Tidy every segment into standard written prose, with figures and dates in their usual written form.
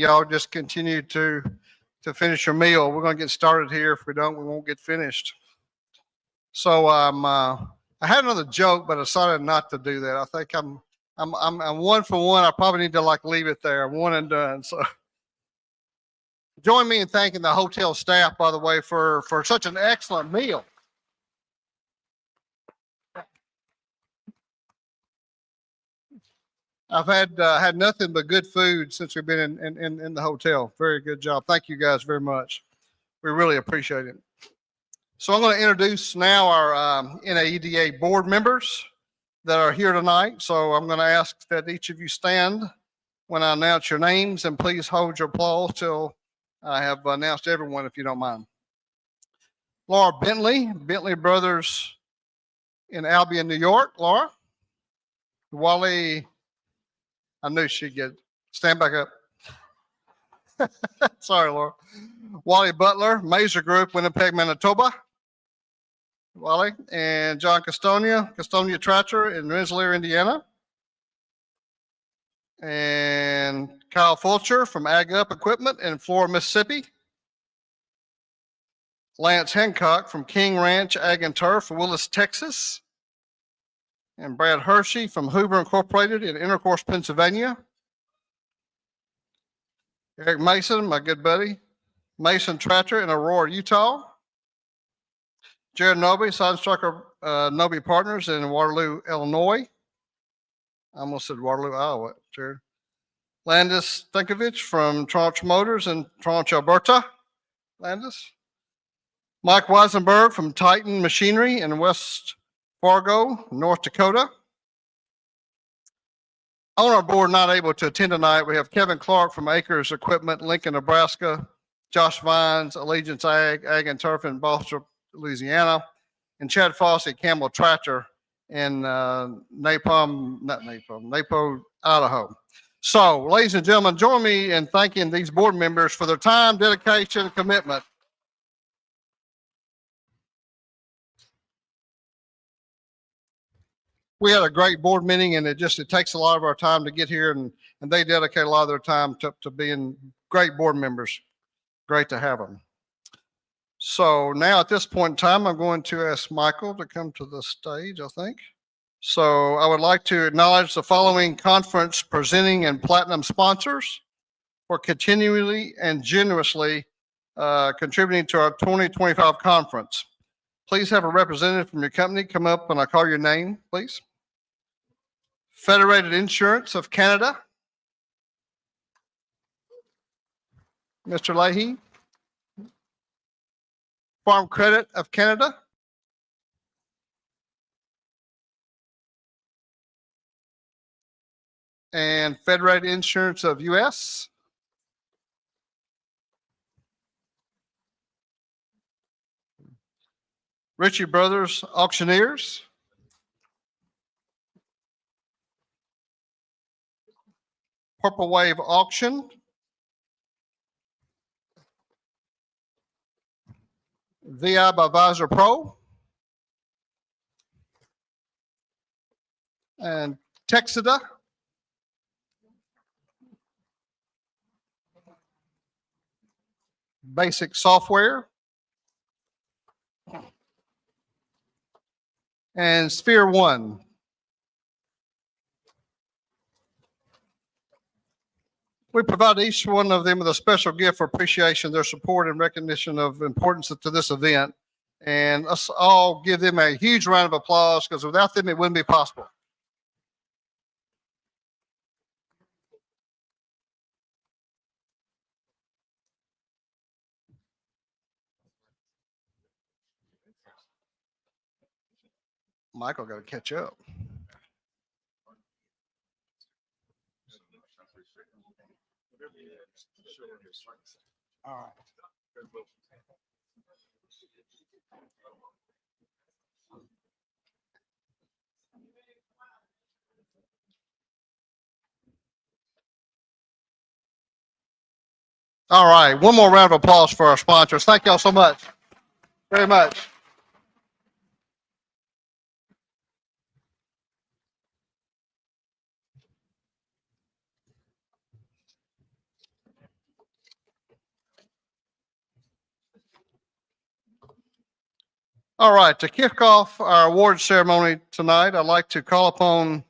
y'all just continue to finish your meal. We're going to get started here. If we don't, we won't get finished. So I had another joke, but I decided not to do that. I think I'm one for one. I probably need to like leave it there. I'm one and done. So join me in thanking the hotel staff, by the way, for such an excellent meal. I've had nothing but good food since we've been in the hotel. Very good job. Thank you guys very much. We really appreciate it. So I'm going to introduce now our NAEDA board members that are here tonight. So I'm going to ask that each of you stand when I announce your names, and please hold your applause till I have announced everyone, if you don't mind. Laura Bentley Brothers in Albion, New York. Laura. Wally, I knew she'd get, stand back up. Sorry, Laura. Wally Butler, Mazer Group, Winnipeg, Manitoba. Wally. And John Castonia Tractor in Rensselaer, Indiana. And Kyle Fulcher from Ag Up Equipment in Florida, Mississippi. Lance Hancock from King Ranch Ag and Turf, Willis, Texas. And Brad Hershey from Hoover Incorporated in Intercourse, Pennsylvania. Eric Mason, my good buddy, Mason Tractor in Aurora, Utah. Jared Noby, Sidestrucker Noby Partners in Waterloo, Illinois. I almost said Waterloo, Iowa, Jared. Landis Stankovich from Tranche Motors in Tranche, Alberta. Landis. Mike Weisenberg from Titan Machinery in West Fargo, North Dakota. On our board, not able to attend tonight, we have Kevin Clark from Acres Equipment, Lincoln, Nebraska. Josh Vines, Allegiance Ag and Turf in Boston, Louisiana. And Chad Fossey, Campbell Tractor in Napo, Idaho. So, ladies and gentlemen, join me in thanking these board members for their time, dedication, and commitment. We had a great board meeting, and it takes a lot of our time to get here, and they dedicate a lot of their time to being great board members. Great to have them. So now at this point in time, I'm going to ask Michael to come to the stage, I think. So I would like to acknowledge the following conference presenting and platinum sponsors for continually and generously contributing to our 2025 conference. Please have a representative from your company come up when I call your name, please. Federated Insurance of Canada. Mr. Leahy. Farm Credit of Canada. And Federated Insurance of US. Ritchie Brothers Auctioneers. Purple Wave Auction. VI by Visor Pro. And Texida. Basic Software. And Sphere One. We provide each one of them with a special gift for appreciation, their support and recognition of importance to this event. And us all give them a huge round of applause, because without them, it wouldn't be possible. Michael got to catch up. All right. All right. One more round of applause for our sponsors. Thank y'all so much. Very much. All right, to kick off our award ceremony tonight, I'd like to call upon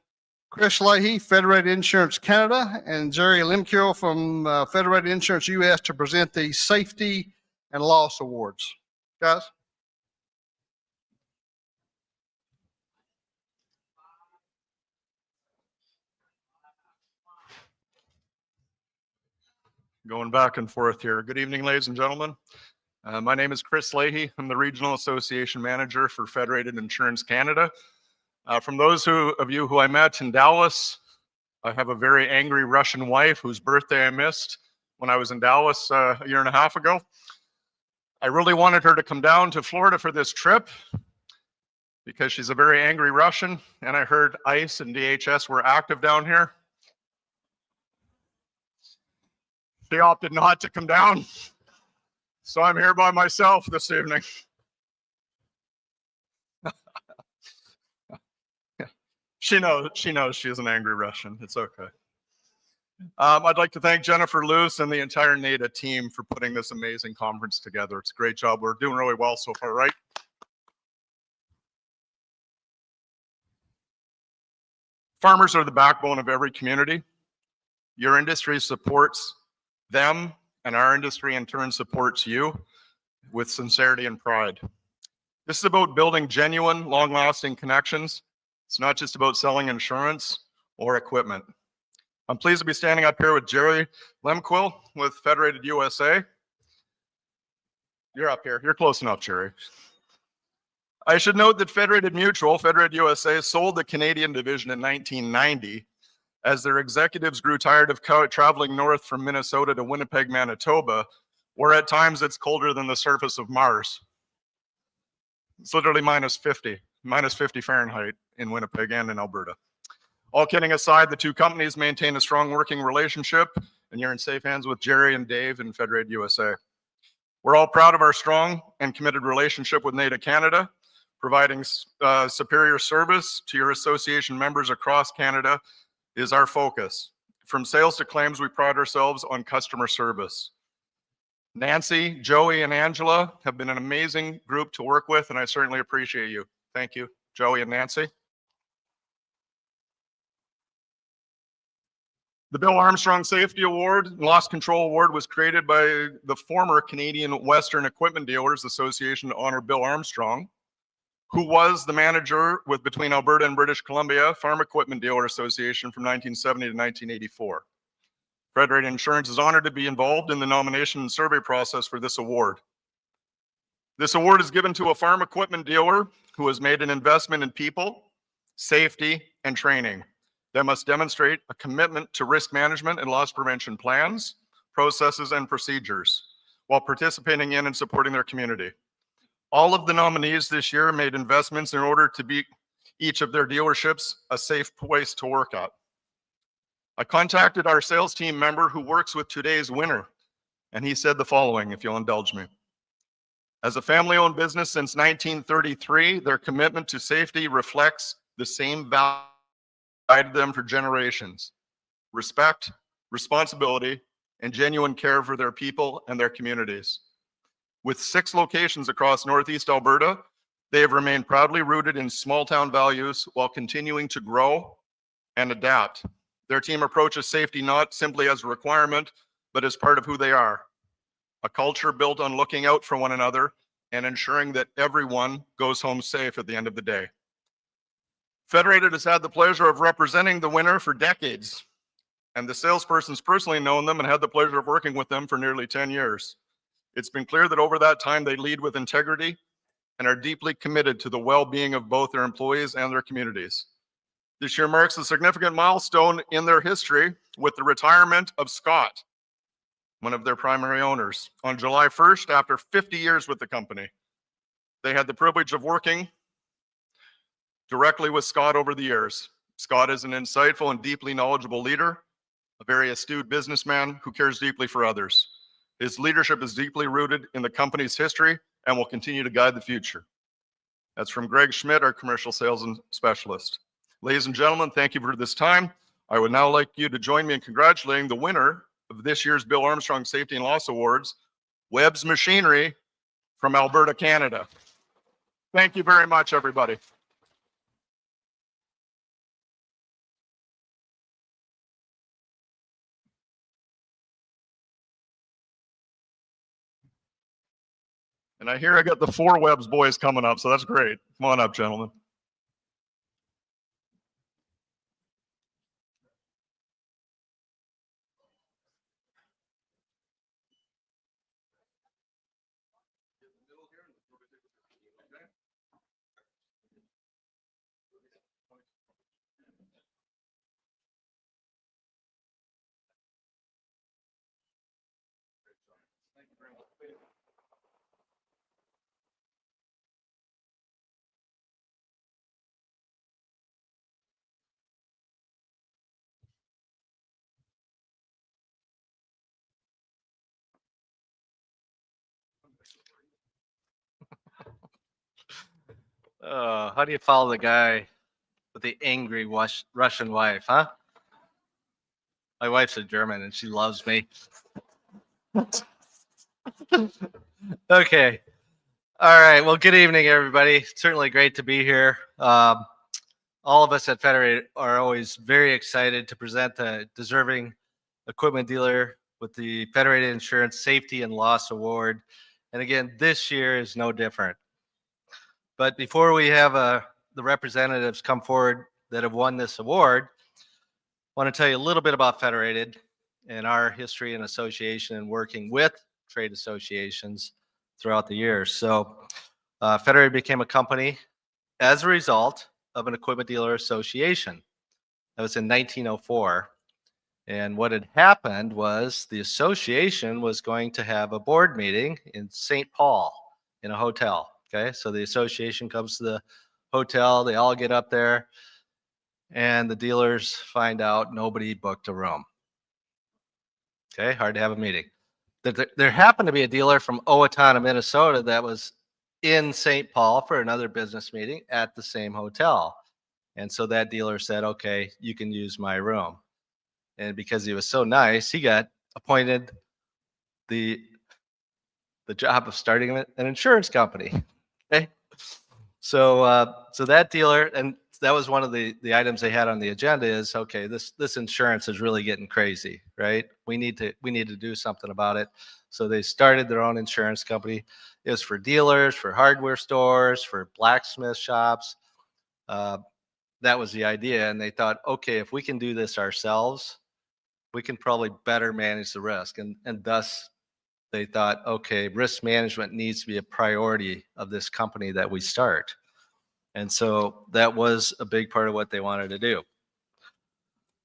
Chris Leahy, Federated Insurance Canada, and Jerry Lemkiel from Federated Insurance US to present the Safety and Loss Awards. Guys? Going back and forth here. Good evening, ladies and gentlemen. My name is Chris Leahy. I'm the Regional Association Manager for Federated Insurance Canada. From those of you who I met in Dallas, I have a very angry Russian wife whose birthday I missed when I was in Dallas a year and a half ago. I really wanted her to come down to Florida for this trip because she's a very angry Russian, and I heard ICE and DHS were active down here. She opted not to come down, so I'm here by myself this evening. She knows she's an angry Russian. It's okay. I'd like to thank Jennifer Luce and the entire NAEDA team for putting this amazing conference together. It's a great job. We're doing really well so far, right? Farmers are the backbone of every community. Your industry supports them, and our industry in turn supports you with sincerity and pride. This is about building genuine, long-lasting connections. It's not just about selling insurance or equipment. I'm pleased to be standing up here with Jerry Lemkiel with Federated USA. You're up here. You're close enough, Jerry. I should note that Federated Mutual, Federated USA, sold the Canadian division in 1990 as their executives grew tired of traveling north from Minnesota to Winnipeg, Manitoba, where at times it's colder than the surface of Mars. It's literally minus 50 Fahrenheit in Winnipeg and in Alberta. All kidding aside, the two companies maintain a strong working relationship, and you're in safe hands with Jerry and Dave in Federated USA. We're all proud of our strong and committed relationship with NAEDA Canada, providing superior service to your association members across Canada is our focus. From sales to claims, we pride ourselves on customer service. Nancy, Joey, and Angela have been an amazing group to work with, and I certainly appreciate you. Thank you, Joey and Nancy. The Bill Armstrong Safety Award and Loss Control Award was created by the former Canadian Western Equipment Dealers Association to honor Bill Armstrong, who was the manager between Alberta and British Columbia Farm Equipment Dealer Association from 1970 to 1984. Federated Insurance is honored to be involved in the nomination and survey process for this award. This award is given to a farm equipment dealer who has made an investment in people, safety, and training that must demonstrate a commitment to risk management and loss prevention plans, processes, and procedures while participating in and supporting their community. All of the nominees this year made investments in order to be each of their dealerships a safe place to work at. I contacted our sales team member who works with today's winner, and he said the following, if you'll indulge me. As a family-owned business since 1933, their commitment to safety reflects the same value guided them for generations: respect, responsibility, and genuine care for their people and their communities. With 6 locations across Northeast Alberta, they have remained proudly rooted in small town values while continuing to grow and adapt. Their team approaches safety not simply as a requirement, but as part of who they are. A culture built on looking out for one another and ensuring that everyone goes home safe at the end of the day. Federated has had the pleasure of representing the winner for decades, and the salesperson's personally known them and had the pleasure of working with them for nearly 10 years. It's been clear that over that time they lead with integrity and are deeply committed to the well-being of both their employees and their communities. This year marks a significant milestone in their history with the retirement of Scott, one of their primary owners. On July 1st, after 50 years with the company, they had the privilege of working directly with Scott over the years. Scott is an insightful and deeply knowledgeable leader, a very astute businessman who cares deeply for others. His leadership is deeply rooted in the company's history and will continue to guide the future. That's from Greg Schmidt, our commercial sales specialist. Ladies and gentlemen, thank you for this time. I would now like you to join me in congratulating the winner of this year's Bill Armstrong Safety and Loss Awards, Webb's Machinery from Alberta, Canada. Thank you very much, everybody. And I hear I got the Four Webs boys coming up, so that's great. Come on up, gentlemen. How do you follow the guy with the angry Russian wife, huh? My wife's a German and she loves me. Okay. All right. Well, good evening, everybody. Certainly great to be here. All of us at Federated are always very excited to present a deserving equipment dealer with the Federated Insurance Safety and Loss Award. And again, this year is no different. But before we have the representatives come forward that have won this award, I want to tell you a little bit about Federated and our history and association and working with trade associations throughout the years. So Federated became a company as a result of an equipment dealer association. That was in 1904. And what had happened was the association was going to have a board meeting in St. Paul in a hotel. Okay, so the association comes to the hotel, they all get up there, and the dealers find out nobody booked a room. Okay, hard to have a meeting. There happened to be a dealer from Owatonna, Minnesota that was in St. Paul for another business meeting at the same hotel. And so that dealer said, okay, you can use my room. And because he was so nice, he got appointed the job of starting an insurance company. Okay. So that dealer, and that was one of the items they had on the agenda is, okay, this insurance is really getting crazy, right? We need to do something about it. So they started their own insurance company. It was for dealers, for hardware stores, for blacksmith shops. That was the idea. And they thought, okay, if we can do this ourselves, we can probably better manage the risk. And thus they thought, okay, risk management needs to be a priority of this company that we start. And so that was a big part of what they wanted to do.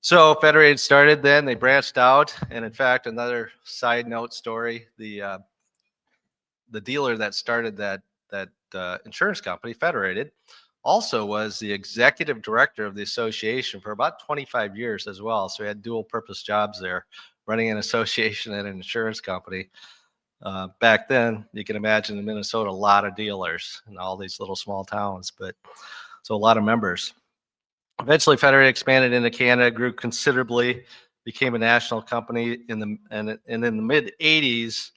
So Federated started then, they branched out. And in fact, another side note story, the dealer that started that insurance company, Federated, also was the executive director of the association for about 25 years as well. So he had dual purpose jobs there, running an association and an insurance company. Back then, you can imagine in Minnesota, a lot of dealers in all these little small towns, but so a lot of members. Eventually, Federated expanded into Canada, grew considerably, became a national company. And in the mid 80s,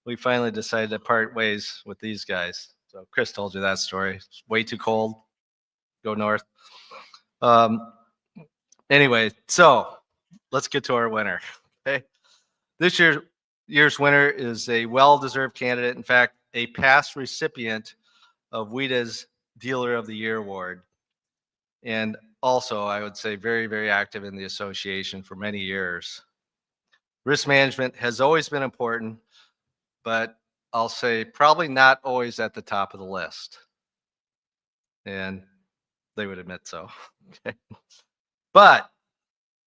we finally decided to part ways with these guys. So Chris told you that story. It's way too cold. Go north. Anyway, so let's get to our winner. Okay, this year's winner is a well-deserved candidate. In fact, a past recipient of WIDA's Dealer of the Year Award, and also I would say very, very active in the association for many years. Risk management has always been important, but I'll say probably not always at the top of the list. And they would admit so. Okay. But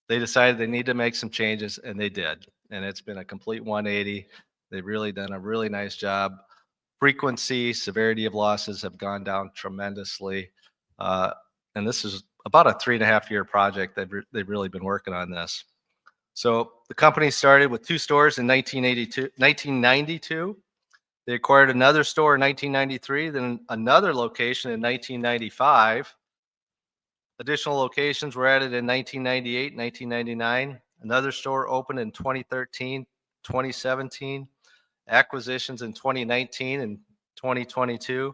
they decided they need to make some changes, and they did. And it's been a complete 180. They've really done a really nice job. Frequency, severity of losses have gone down tremendously. And this is about a 3.5-year project. They've really been working on this. So the company started with 2 stores in 1992. They acquired another store in 1993, then another location in 1995. Additional locations were added in 1998, 1999. Another store opened in 2013, 2017. Acquisitions in 2019 and 2022.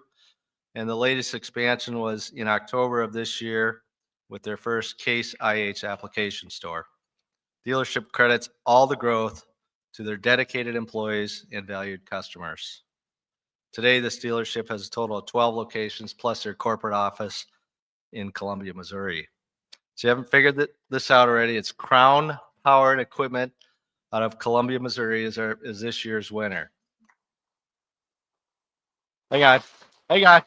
And the latest expansion was in October of this year with their first Case IH application store. Dealership credits all the growth to their dedicated employees and valued customers. Today, this dealership has a total of 12 locations plus their corporate office in Columbia, Missouri. So you haven't figured this out already. It's Crown Power and Equipment out of Columbia, Missouri is this year's winner. Hang on.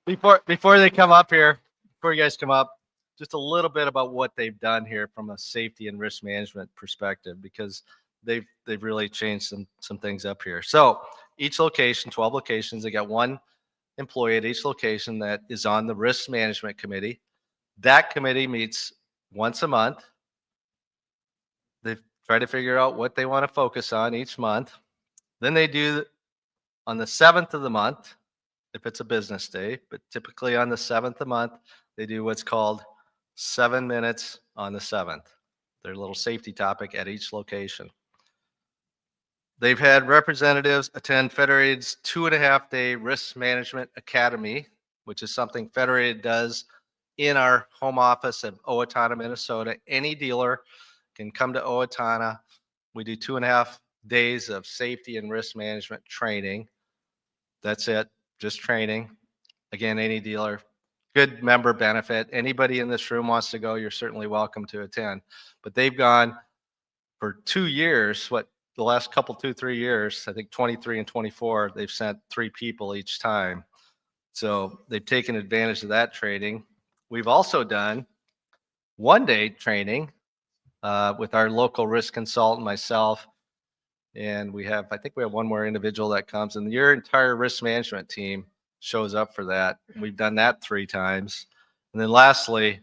Before they come up here, before you guys come up, just a little bit about what they've done here from a safety and risk management perspective, because they've really changed some things up here. So each location, 12 locations, they got one employee at each location that is on the risk management committee. That committee meets once a month. They try to figure out what they want to focus on each month. Then they do on the 7th of the month, if it's a business day, but typically on the 7th of the month, they do what's called 7 minutes on the 7th. Their little safety topic at each location. They've had representatives attend Federated's 2.5-day risk management academy, which is something Federated does in our home office of Owatonna, Minnesota. Any dealer can come to Owatonna. We do 2.5 days of safety and risk management training. That's it, just training. Again, any dealer, good member benefit. Anybody in this room wants to go, you're certainly welcome to attend. But they've gone for 2 years, the last couple, 2-3 years, I think 23 and 24, they've sent 3 people each time. So they've taken advantage of that training. We've also done 1-day training with our local risk consultant, myself, and I think we have one more individual that comes, and your entire risk management team shows up for that. We've done that 3 times. And then lastly,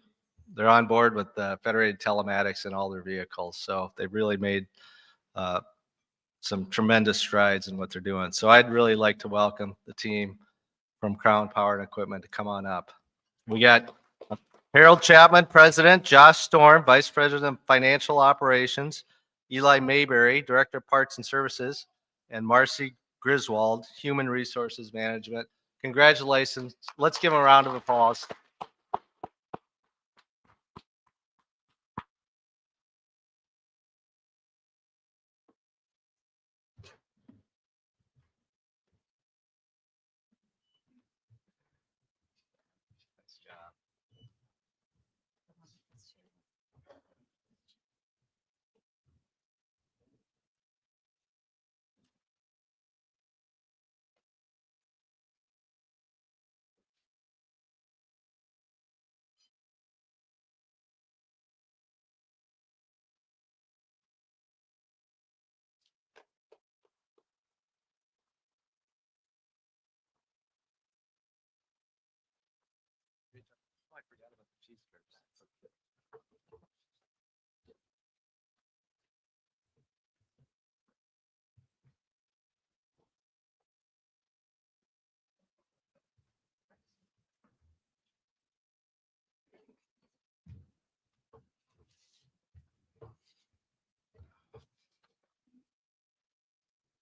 they're on board with Federated telematics in all their vehicles. So they've really made some tremendous strides in what they're doing. So I'd really like to welcome the team from Crown Power and Equipment to come on up. We got Harold Chapman, President, Josh Storm, Vice President of Financial Operations, Eli Mayberry, Director of Parts and Services, and Marcy Griswold, Human Resources Management. Congratulations. Let's give them a round of applause.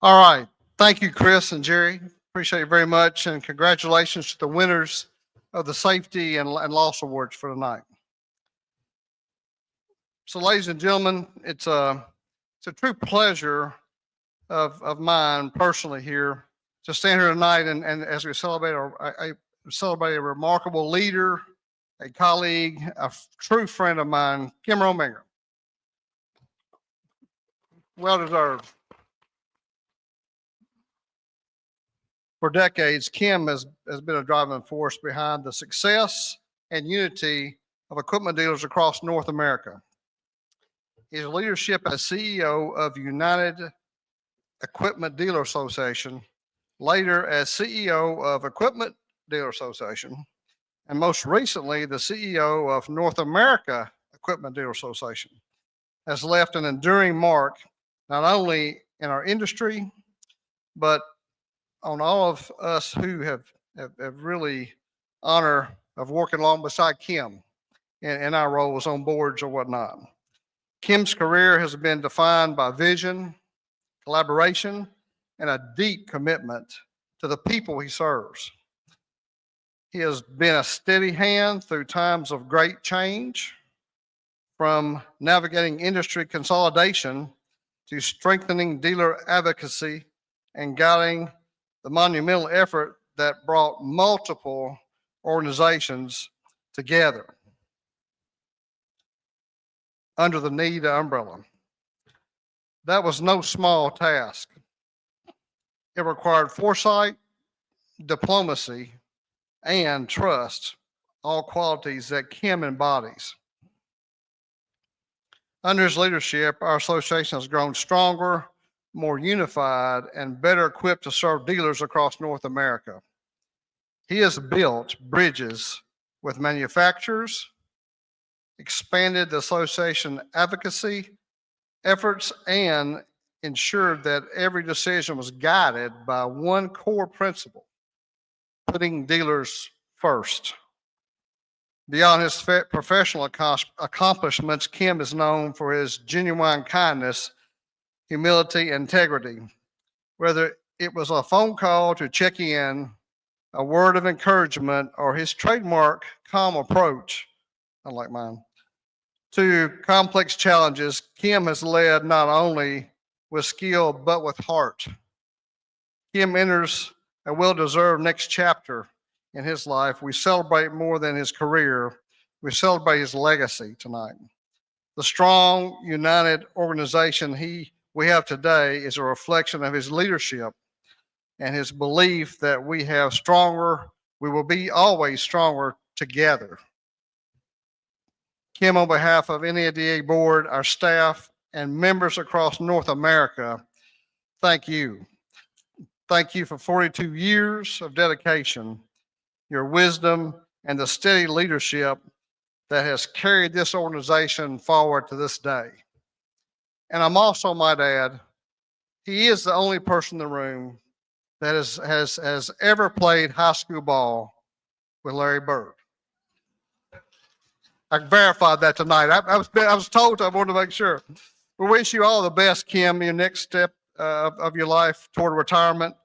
All right. Thank you, Chris and Jerry. Appreciate it very much. And congratulations to the winners of the safety and loss awards for tonight. So ladies and gentlemen, it's a true pleasure of mine personally here to stand here tonight and as we celebrate a remarkable leader, a colleague, a true friend of mine, Kim Rominger. Well deserved. For decades, Kim has been a driving force behind the success and unity of equipment dealers across North America. His leadership as CEO of United Equipment Dealer Association, later as CEO of Equipment Dealer Association, and most recently the CEO of North America Equipment Dealer Association, has left an enduring mark not only in our industry, but on all of us who have really honor of working along beside Kim in our roles on boards or whatnot. Kim's career has been defined by vision, collaboration, and a deep commitment to the people he serves. He has been a steady hand through times of great change, from navigating industry consolidation to strengthening dealer advocacy and guiding the monumental effort that brought multiple organizations together under the NAEDA umbrella. That was no small task. It required foresight, diplomacy, and trust, all qualities that Kim embodies. Under his leadership, our association has grown stronger, more unified, and better equipped to serve dealers across North America. He has built bridges with manufacturers, expanded the association advocacy efforts, and ensured that every decision was guided by one core principle: putting dealers first. Beyond his professional accomplishments, Kim is known for his genuine kindness, humility, and integrity. Whether it was a phone call to check in, a word of encouragement, or his trademark calm approach, unlike mine, to complex challenges, Kim has led not only with skill, but with heart. Kim enters a well-deserved next chapter in his life. We celebrate more than his career. We celebrate his legacy tonight. The strong, united organization we have today is a reflection of his leadership and his belief that we will be always stronger together. Kim, on behalf of NAEDA board, our staff, and members across North America, thank you. Thank you for 42 years of dedication, your wisdom, and the steady leadership that has carried this organization forward to this day. And I'm also, might add, he is the only person in the room that has ever played high school ball with Larry Bird. I verified that tonight. I was told, I wanted to make sure. We wish you all the best, Kim, your next step of your life toward retirement,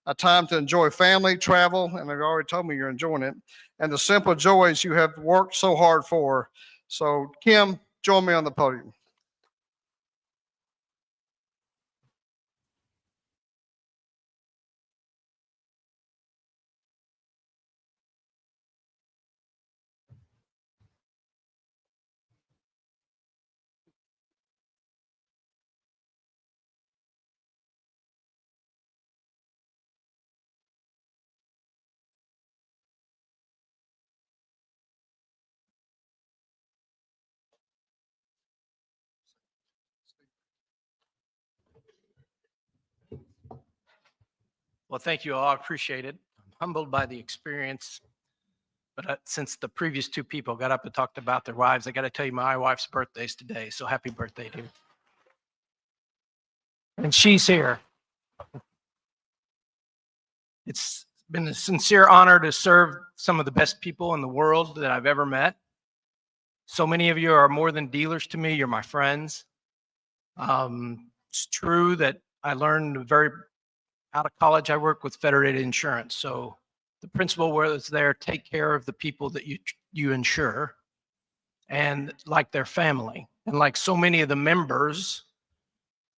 a time to enjoy family, travel, and they've already told me you're enjoying it, and the simple joys you have worked so hard for. So, Kim, join me on the podium. Well, thank you all. I appreciate it. I'm humbled by the experience. But since the previous two people got up and talked about their wives, I got to tell you, my wife's birthday is today. So happy birthday, dear. And she's here. It's been a sincere honor to serve some of the best people in the world that I've ever met. So many of you are more than dealers to me. You're my friends. It's true that I learned out of college, I worked with Federated Insurance. So the principle was there, take care of the people that you insure and like their family. And like so many of the members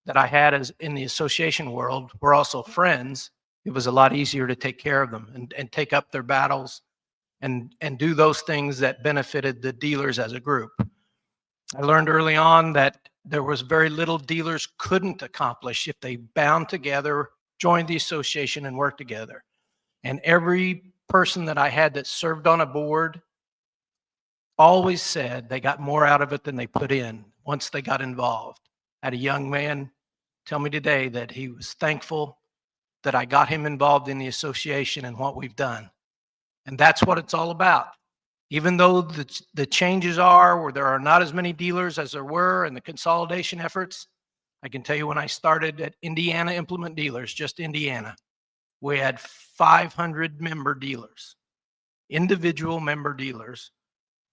that I had in the association world were also friends, it was a lot easier to take care of them and take up their battles and do those things that benefited the dealers as a group. I learned early on that there was very little dealers couldn't accomplish if they bound together, joined the association, and worked together. And every person that I had that served on a board always said they got more out of it than they put in once they got involved. I had a young man tell me today that he was thankful that I got him involved in the association and what we've done. And that's what it's all about. Even though the changes are where there are not as many dealers as there were in the consolidation efforts, I can tell you when I started at Indiana Implement Dealers, just Indiana, we had 500 member dealers, individual member dealers.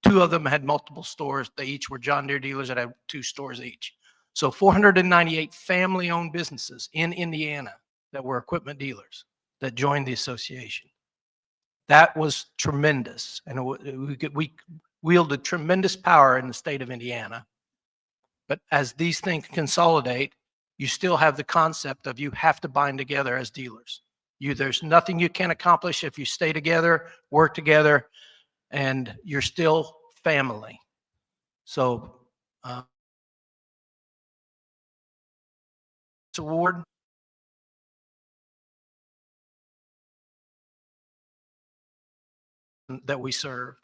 2 of them had multiple stores. They each were John Deere dealers that had 2 stores each. So 498 family-owned businesses in Indiana that were equipment dealers that joined the association. That was tremendous. And we wielded tremendous power in the state of Indiana. But as these things consolidate, you still have the concept of you have to bind together as dealers. There's nothing you can accomplish if you stay together, work together, and you're still family. So this award that we served.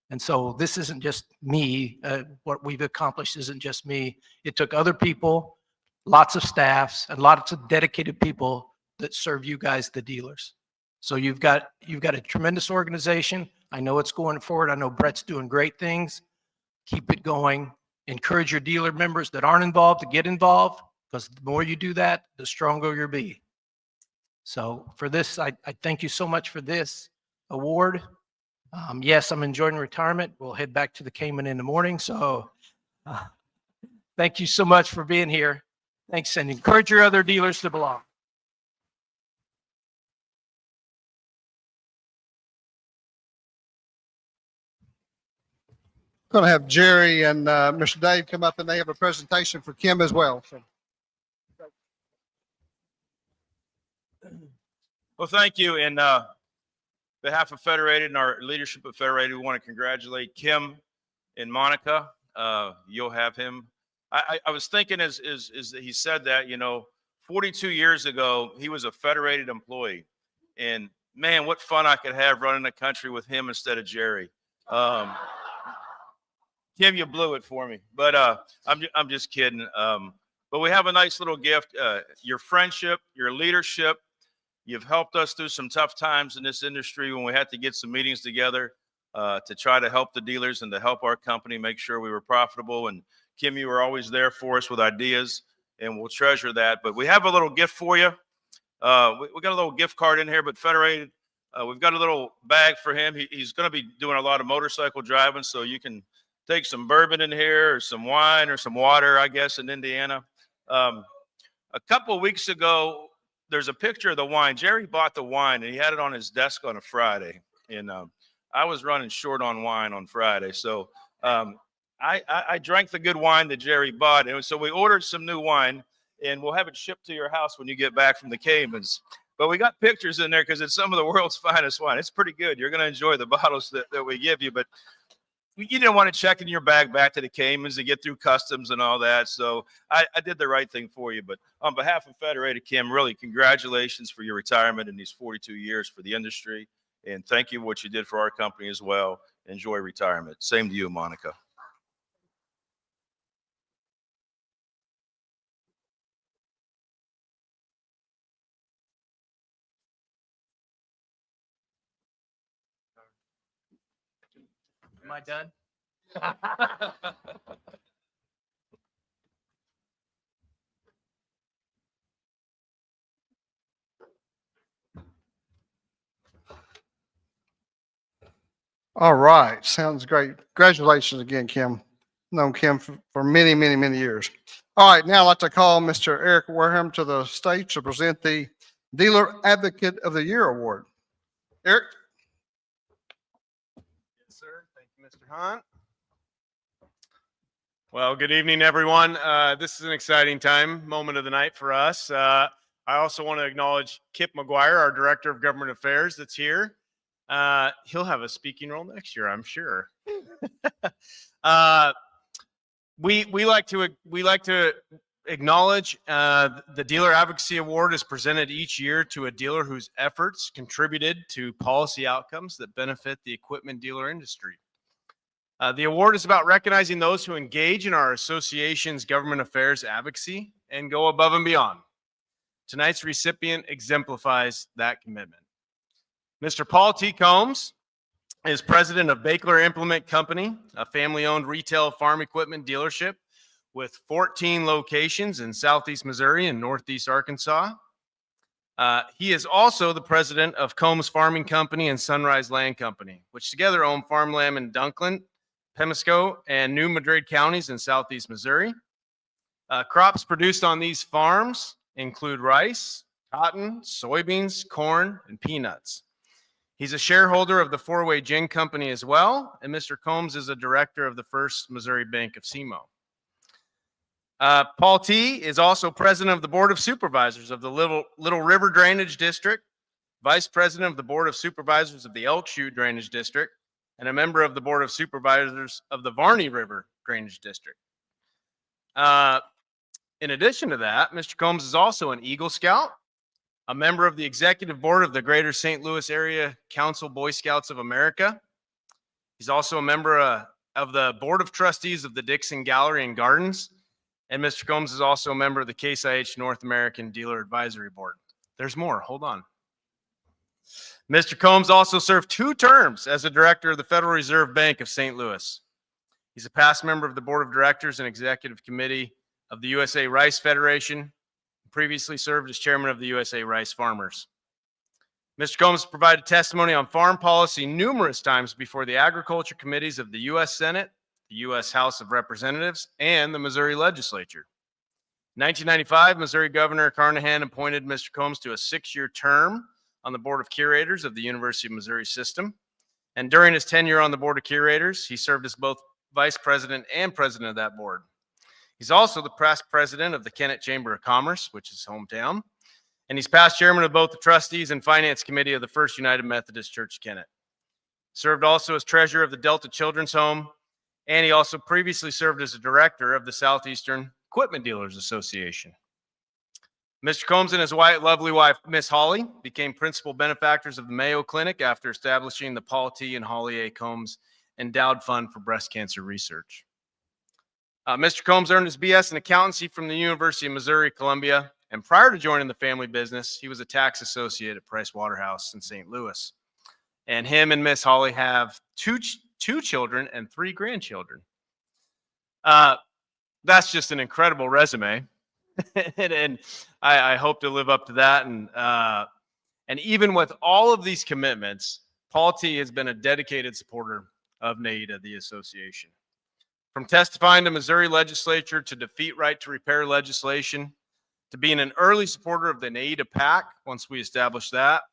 And so this isn't just me. What we've accomplished isn't just me. It took other people, lots of staffs, and lots of dedicated people that serve you guys, the dealers. So you've got a tremendous organization. I know it's going forward. I know Brett's doing great things. Keep it going. Encourage your dealer members that aren't involved to get involved, because the more you do that, the stronger you'll be. So for this, I thank you so much for this award. Yes, I'm enjoying retirement. We'll head back to the Cayman in the morning. So thank you so much for being here. Thanks, and encourage your other dealers to belong. Going to have Jerry and Mr. Dave come up, and they have a presentation for Kim as well. So. Well, thank you. In behalf of Federated and our leadership of Federated, we want to congratulate Kim and Monica. You'll have him. I was thinking as he said that, 42 years ago, he was a Federated employee. And man, what fun I could have running the country with him instead of Jerry. Kim, you blew it for me, but I'm just kidding. But we have a nice little gift. Your friendship, your leadership. You've helped us through some tough times in this industry when we had to get some meetings together to try to help the dealers and to help our company make sure we were profitable. And Kim, you were always there for us with ideas, and we'll treasure that. But we have a little gift for you. We got a little gift card in here, but Federated, we've got a little bag for him. He's going to be doing a lot of motorcycle driving, so you can take some bourbon in here or some wine or some water, I guess, in Indiana. A couple of weeks ago, there's a picture of the wine. Jerry bought the wine, and he had it on his desk on a Friday. And I was running short on wine on Friday. So I drank the good wine that Jerry bought. And so we ordered some new wine, and we'll have it shipped to your house when you get back from the Caymans. But we got pictures in there because it's some of the world's finest wine. It's pretty good. You're going to enjoy the bottles that we give you. But you didn't want to check in your bag back to the Caymans to get through customs and all that. So I did the right thing for you. But on behalf of Federated, Kim, really congratulations for your retirement in these 42 years for the industry. And thank you for what you did for our company as well. Enjoy retirement. Same to you, Monica. Am I done? All right. Sounds great. Congratulations again, Kim. Known Kim for many, many, many years. All right. Now I'd like to call Mr. Eric Wareham to the stage to present the Dealer Advocate of the Year Award. Eric? Yes, sir. Thank you, Mr. Hunt. Well, good evening, everyone. This is an exciting moment of the night for us. I also want to acknowledge Kip McGuire, our Director of Government Affairs that's here. He'll have a speaking role next year, I'm sure. We like to acknowledge the Dealer Advocacy Award is presented each year to a dealer whose efforts contributed to policy outcomes that benefit the equipment dealer industry. The award is about recognizing those who engage in our association's government affairs advocacy and go above and beyond. Tonight's recipient exemplifies that commitment. Mr. Paul T. Combs is president of Bakler Implement Company, a family-owned retail farm equipment dealership with 14 locations in Southeast Missouri and Northeast Arkansas. He is also the president of Combs Farming Company and Sunrise Land Company, which together own farmland in Dunklin, Pemisco, and New Madrid counties in Southeast Missouri. Crops produced on these farms include rice, cotton, soybeans, corn, and peanuts. He's a shareholder of the Four-Way Gin Company as well, and Mr. Combs is a director of the First Missouri Bank of SEMO. Paul T. is also president of the Board of Supervisors of the Little River Drainage District, vice president of the Board of Supervisors of the Elk Chute Drainage District, and a member of the Board of Supervisors of the Varney River Drainage District. In addition to that, Mr. Combs is also an Eagle Scout, a member of the executive board of the Greater St. Louis Area Council Boy Scouts of America. He's also a member of the Board of Trustees of the Dixon Gallery and Gardens. And Mr. Combs is also a member of the Case IH North American Dealer Advisory Board. There's more, hold on. Mr. Combs also served 2 terms as a director of the Federal Reserve Bank of St. Louis. He's a past member of the Board of Directors and Executive Committee of the USA Rice Federation, previously served as chairman of the USA Rice Farmers. Mr. Combs provided testimony on farm policy numerous times before the agriculture committees of the U.S. Senate, the U.S. House of Representatives, and the Missouri Legislature. In 1995, Missouri Governor Carnahan appointed Mr. Combs to a 6-year term on the Board of Curators of the University of Missouri System. And during his tenure on the Board of Curators, he served as both vice president and president of that board. He's also the past president of the Kennett Chamber of Commerce, which is his hometown. And he's past chairman of both the trustees and finance committee of the First United Methodist Church Kennett. Served also as treasurer of the Delta Children's Home, and he also previously served as a director of the Southeastern Equipment Dealers Association. Mr. Combs and his lovely wife, Miss Holly, became principal benefactors of the Mayo Clinic after establishing the Paul T. and Holly A. Combs Endowed Fund for Breast Cancer Research. Mr. Combs earned his BS in accountancy from the University of Missouri, Columbia, and prior to joining the family business, he was a tax associate at Price Waterhouse in St. Louis. And him and Miss Holly have two children and 3 grandchildren. That's just an incredible resume. and I hope to live up to that. And even with all of these commitments, Paul T. has been a dedicated supporter of NAEDA, the association. From testifying to Missouri legislature to defeat right to repair legislation, to being an early supporter of the NAEDA PAC, once we established that,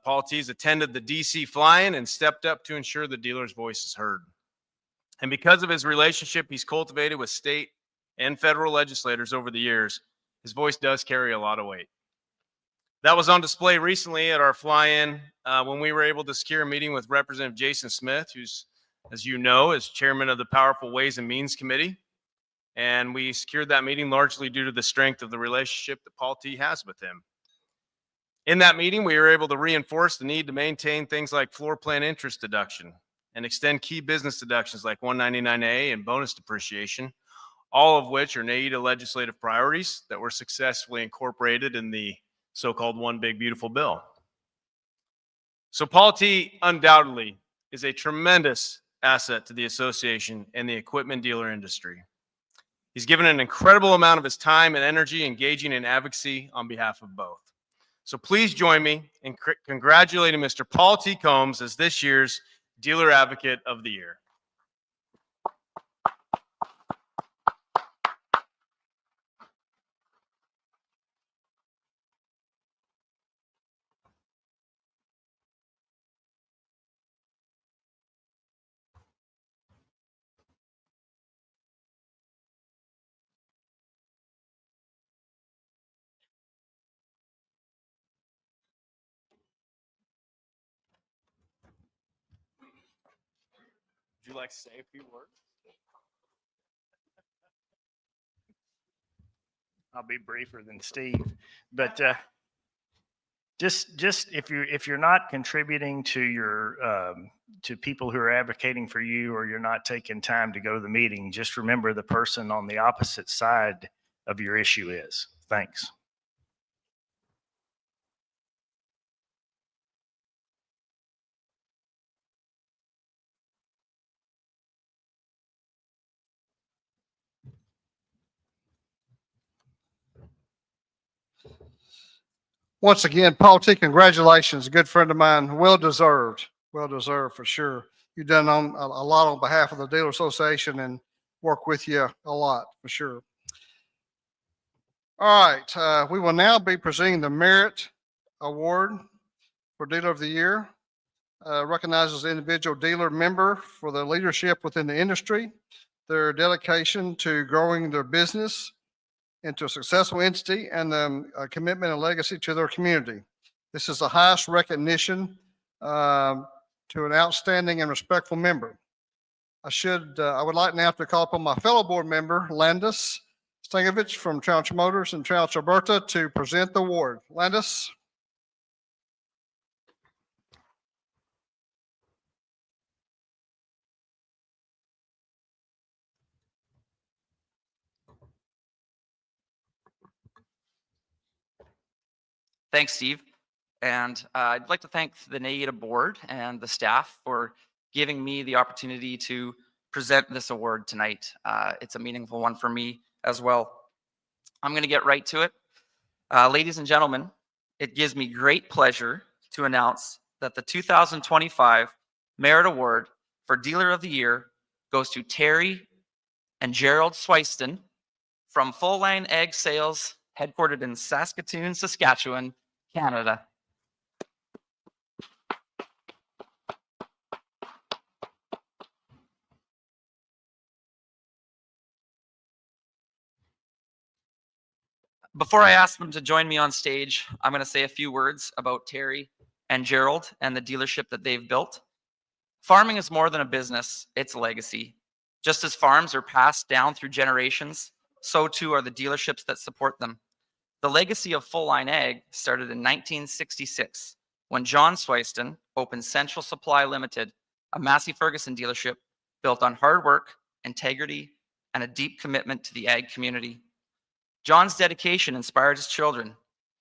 Paul T's attended the DC fly-in and stepped up to ensure the dealer's voice is heard. And because of his relationship he's cultivated with state and federal legislators over the years, his voice does carry a lot of weight. That was on display recently at our fly-in when we were able to secure a meeting with Representative Jason Smith, who's, as you know, is chairman of the Powerful Ways and Means Committee. And we secured that meeting largely due to the strength of the relationship that Paul T. has with him. In that meeting, we were able to reinforce the need to maintain things like floor plan interest deduction and extend key business deductions like 199A and bonus depreciation, all of which are NAEDA legislative priorities that were successfully incorporated in the so-called One Big Beautiful Bill. So Paul T. undoubtedly is a tremendous asset to the association and the equipment dealer industry. He's given an incredible amount of his time and energy engaging in advocacy on behalf of both. So please join me in congratulating Mr. Paul T. Combs as this year's Dealer Advocate of the Year. Would you like to say a few words? I'll be briefer than Steve, but just if you're not contributing to your to people who are advocating for you, or you're not taking time to go to the meeting, just remember the person on the opposite side of your issue is. Thanks. Once again, Paul T., congratulations. A good friend of mine. Well deserved for sure. You've done a lot on behalf of the Dealer Association and work with you a lot for sure. All right, we will now be presenting the Merit Award for Dealer of the Year. recognizes the individual dealer member for their leadership within the industry, their dedication to growing their business into a successful entity, and a commitment and legacy to their community. This is the highest recognition to an outstanding and respectful member. I would like now to call upon my fellow board member, Landis Stangovich from Trouch Motors in Trouch, Alberta, to present the award. Landis. Thanks, Steve. And I'd like to thank the NAEDA board and the staff for giving me the opportunity to present this award tonight. It's a meaningful one for me as well. I'm going to get right to it. Ladies and gentlemen, it gives me great pleasure to announce that the 2025 Merit Award for Dealer of the Year goes to Terry and Gerald Swiston from Full Line Egg Sales, headquartered in Saskatoon, Saskatchewan, Canada. Before I ask them to join me on stage, I'm going to say a few words about Terry and Gerald and the dealership that they've built. Farming is more than a business, it's a legacy. Just as farms are passed down through generations, so too are the dealerships that support them. The legacy of Full Line Ag started in 1966 when John Swiston opened Central Supply Limited, a Massey Ferguson dealership built on hard work, integrity, and a deep commitment to the ag community. John's dedication inspired his children,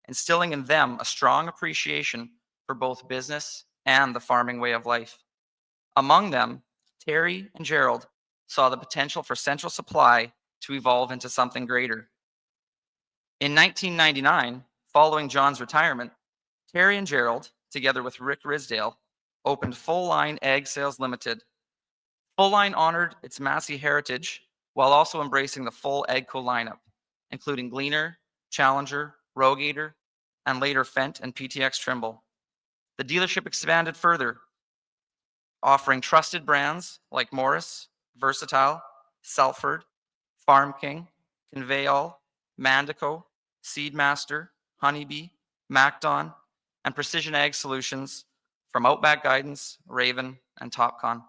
instilling in them a strong appreciation for both business and the farming way of life. Among them, Terry and Gerald saw the potential for Central Supply to evolve into something greater. In 1999, following John's retirement, Terry and Gerald, together with Rick Risdale, opened Full Line Ag Sales Limited. Full Line honored its Massey heritage while also embracing the full AGCO lineup, including Gleaner, Challenger, Rogator, and later Fendt and PTX Trimble. The dealership expanded further, offering trusted brands like Morris, Versatile, Salford, Farm King, Conveyall, Mandico, Seedmaster, Honeybee, MacDon, and Precision Ag Solutions from Outback Guidance, Raven, and Topcon.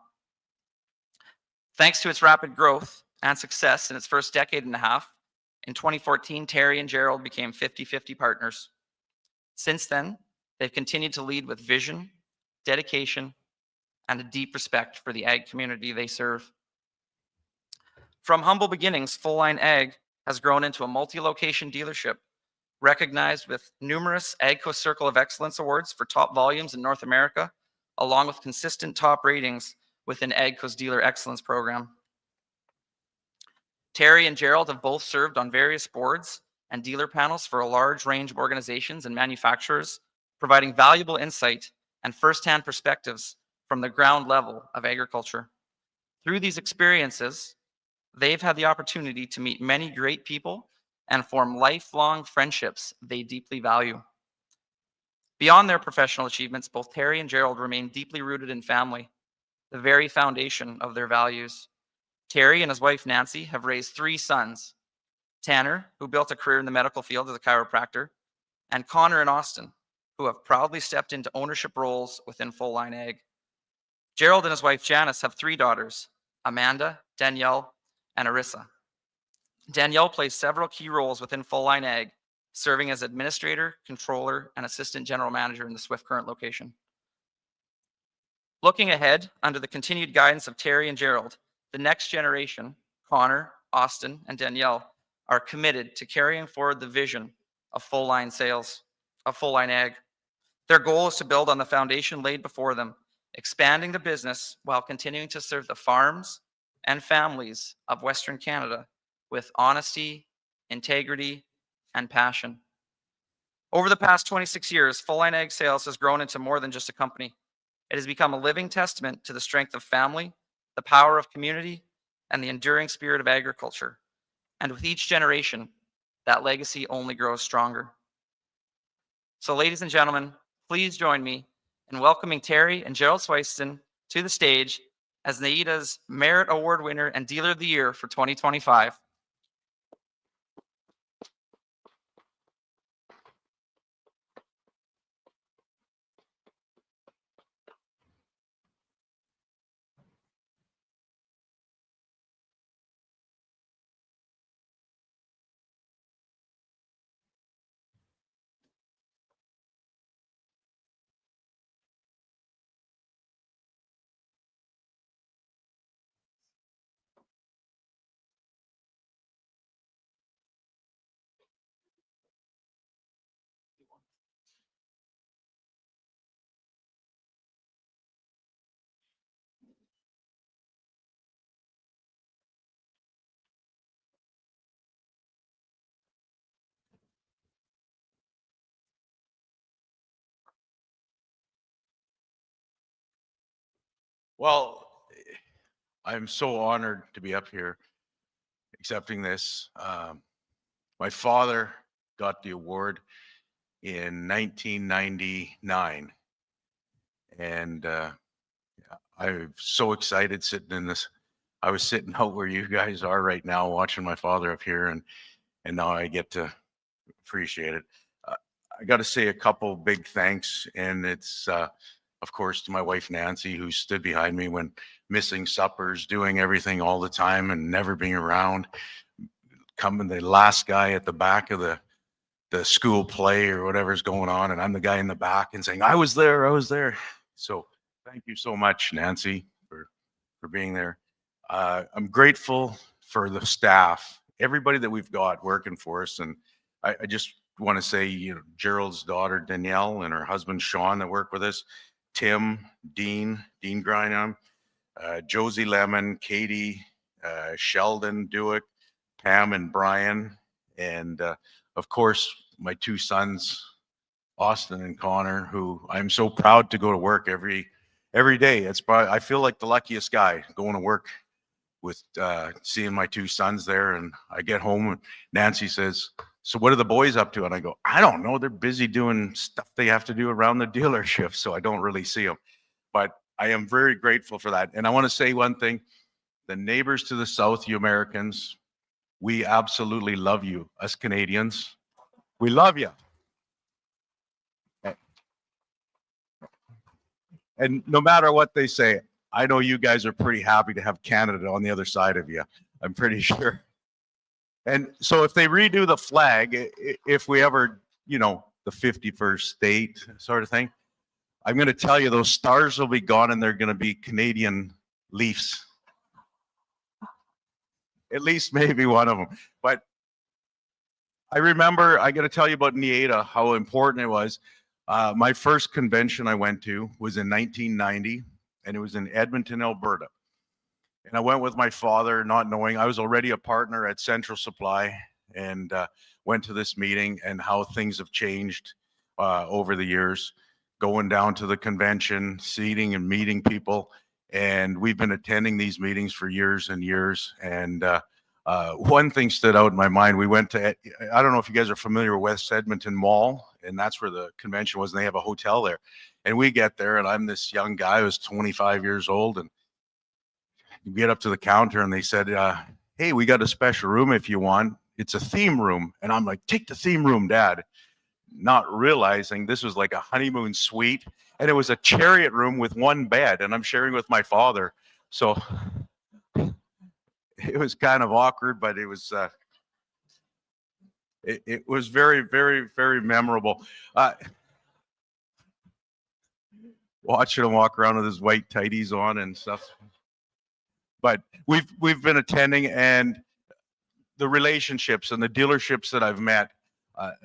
Thanks to its rapid growth and success in its first decade and a half, in 2014, Terry and Gerald became 50-50 partners. Since then, they've continued to lead with vision, dedication, and a deep respect for the ag community they serve. From humble beginnings, Full Line Ag has grown into a multi-location dealership, recognized with numerous AGCO Circle of Excellence awards for top volumes in North America, along with consistent top ratings within AGCO's Dealer Excellence Program. Terry and Gerald have both served on various boards and dealer panels for a large range of organizations and manufacturers, providing valuable insight and firsthand perspectives from the ground level of agriculture. Through these experiences, they've had the opportunity to meet many great people and form lifelong friendships they deeply value. Beyond their professional achievements, both Terry and Gerald remain deeply rooted in family, the very foundation of their values. Terry and his wife Nancy have raised 3 sons, Tanner, who built a career in the medical field as a chiropractor, and Connor and Austin, who have proudly stepped into ownership roles within Full Line Ag. Gerald and his wife Janice have 3 daughters, Amanda, Danielle, and Arissa. Danielle plays several key roles within Full Line Ag, serving as administrator, controller, and assistant general manager in the Swift Current location. Looking ahead, under the continued guidance of Terry and Gerald, the next generation, Connor, Austin, and Danielle, are committed to carrying forward the vision of Full Line Sales, of Full Line Ag. Their goal is to build on the foundation laid before them, expanding the business while continuing to serve the farms and families of Western Canada with honesty, integrity, and passion. Over the past 26 years, Full Line Ag Sales has grown into more than just a company. It has become a living testament to the strength of family, the power of community, and the enduring spirit of agriculture. And with each generation, that legacy only grows stronger. So ladies and gentlemen, please join me and welcoming Terry and Gerald Swiston to the stage as NAEDA's Merit Award winner and Dealer of the Year for 2025. Well, I'm so honored to be up here accepting this. My father got the award in 1999, and I'm so excited sitting in this. I was sitting out where you guys are right now, watching my father up here, and now I get to appreciate it. I got to say a couple big thanks, and it's of course to my wife Nancy, who stood behind me when missing suppers, doing everything all the time, and never being around. Coming the last guy at the back of the school play or whatever's going on, and I'm the guy in the back and saying, I was there, I was there. So thank you so much, Nancy, for being there. I'm grateful for the staff, everybody that we've got working for us. And I just want to say, you know, Gerald's daughter, Danielle, and her husband, Sean, that work with us, Tim, Dean Grynam, Josie Lemon, Katie, Sheldon Dewick, Pam and Brian, and of course, my two sons, Austin and Connor, who I'm so proud to go to work every day. It's probably, I feel like the luckiest guy going to work with seeing my two sons there. And I get home and Nancy says, so what are the boys up to? And I go, I don't know. They're busy doing stuff they have to do around the dealership, so I don't really see them. But I am very grateful for that. And I want to say one thing, the neighbors to the south, you Americans, we absolutely love you, us Canadians. We love you. And no matter what they say, I know you guys are pretty happy to have Canada on the other side of you. I'm pretty sure. And so if they redo the flag, if we ever, you know, the 51st state sort of thing, I'm going to tell you those stars will be gone and they're going to be Canadian Leafs. At least maybe one of them. But I remember, I got to tell you about NAEDA, how important it was. My first convention I went to was in 1990, and it was in Edmonton, Alberta. And I went with my father, not knowing I was already a partner at Central Supply, and went to this meeting, and how things have changed over the years, going down to the convention, seating and meeting people. And we've been attending these meetings for years and years. And one thing stood out in my mind. We went to, I don't know if you guys are familiar with West Edmonton Mall, and that's where the convention was, and they have a hotel there. And we get there, and I'm this young guy who was 25 years old, and you get up to the counter, and they said, hey, we got a special room if you want. It's a theme room. And I'm like, take the theme room, Dad. Not realizing this was like a honeymoon suite, and it was a chariot room with one bed, and I'm sharing with my father. So it was kind of awkward, but it was it was very, very, very memorable. Watching him walk around with his white tighties on and stuff. But we've been attending, and the relationships and the dealerships that I've met.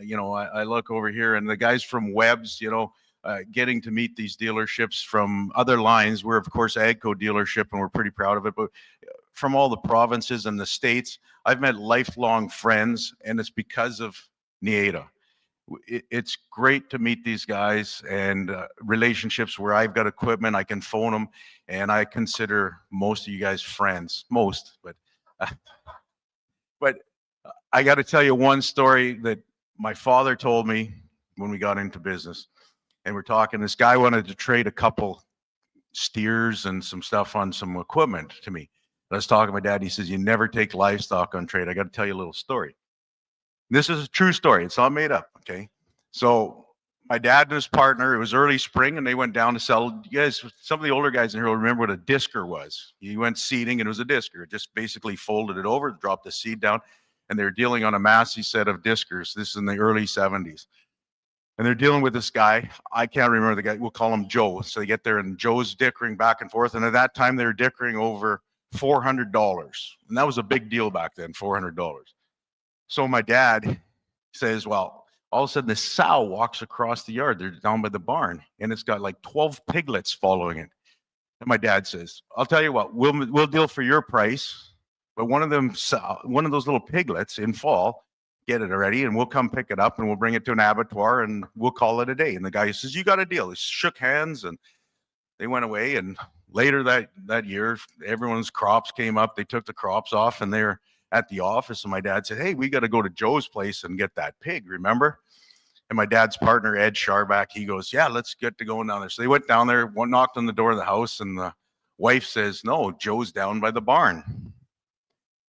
You know, I look over here, and the guys from Webb's, you know, getting to meet these dealerships from other lines. We're, of course, AGCO dealership, and we're pretty proud of it. But from all the provinces and the states, I've met lifelong friends, and it's because of NAEDA. It's great to meet these guys, and relationships where I've got equipment, I can phone them, and I consider most of you guys friends. Most, but I got to tell you one story that my father told me when we got into business. and we're talking, this guy wanted to trade a couple steers and some stuff on some equipment to me. I was talking to my dad, and he says, you never take livestock on trade. I got to tell you a little story. This is a true story. It's not made up, okay? So my dad and his partner, it was early spring, and they went down to sell. You guys, some of the older guys in here will remember what a disker was. You went seeding, and it was a disker. It just basically folded it over, dropped the seed down, and they're dealing on a massive set of diskers. This is in the early 70s. And they're dealing with this guy. I can't remember the guy. We'll call him Joe. So they get there, and Joe's dickering back and forth. And at that time, they were dickering over $400. And that was a big deal back then, $400. So my dad says, well, all of a sudden this sow walks across the yard. They're down by the barn, and it's got like 12 piglets following it. And my dad says, I'll tell you what, we'll deal for your price, but one of those little piglets in fall, get it already, and we'll come pick it up, and we'll bring it to an abattoir, and we'll call it a day. And the guy says, you got a deal. They shook hands, and they went away. And later that year, everyone's crops came up. They took the crops off, and they're at the office. And my dad said, hey, we got to go to Joe's place and get that pig, remember? And my dad's partner, Ed Sharback, he goes, yeah, let's get to going down there. So they went down there, one knocked on the door of the house, and the wife says, no, Joe's down by the barn.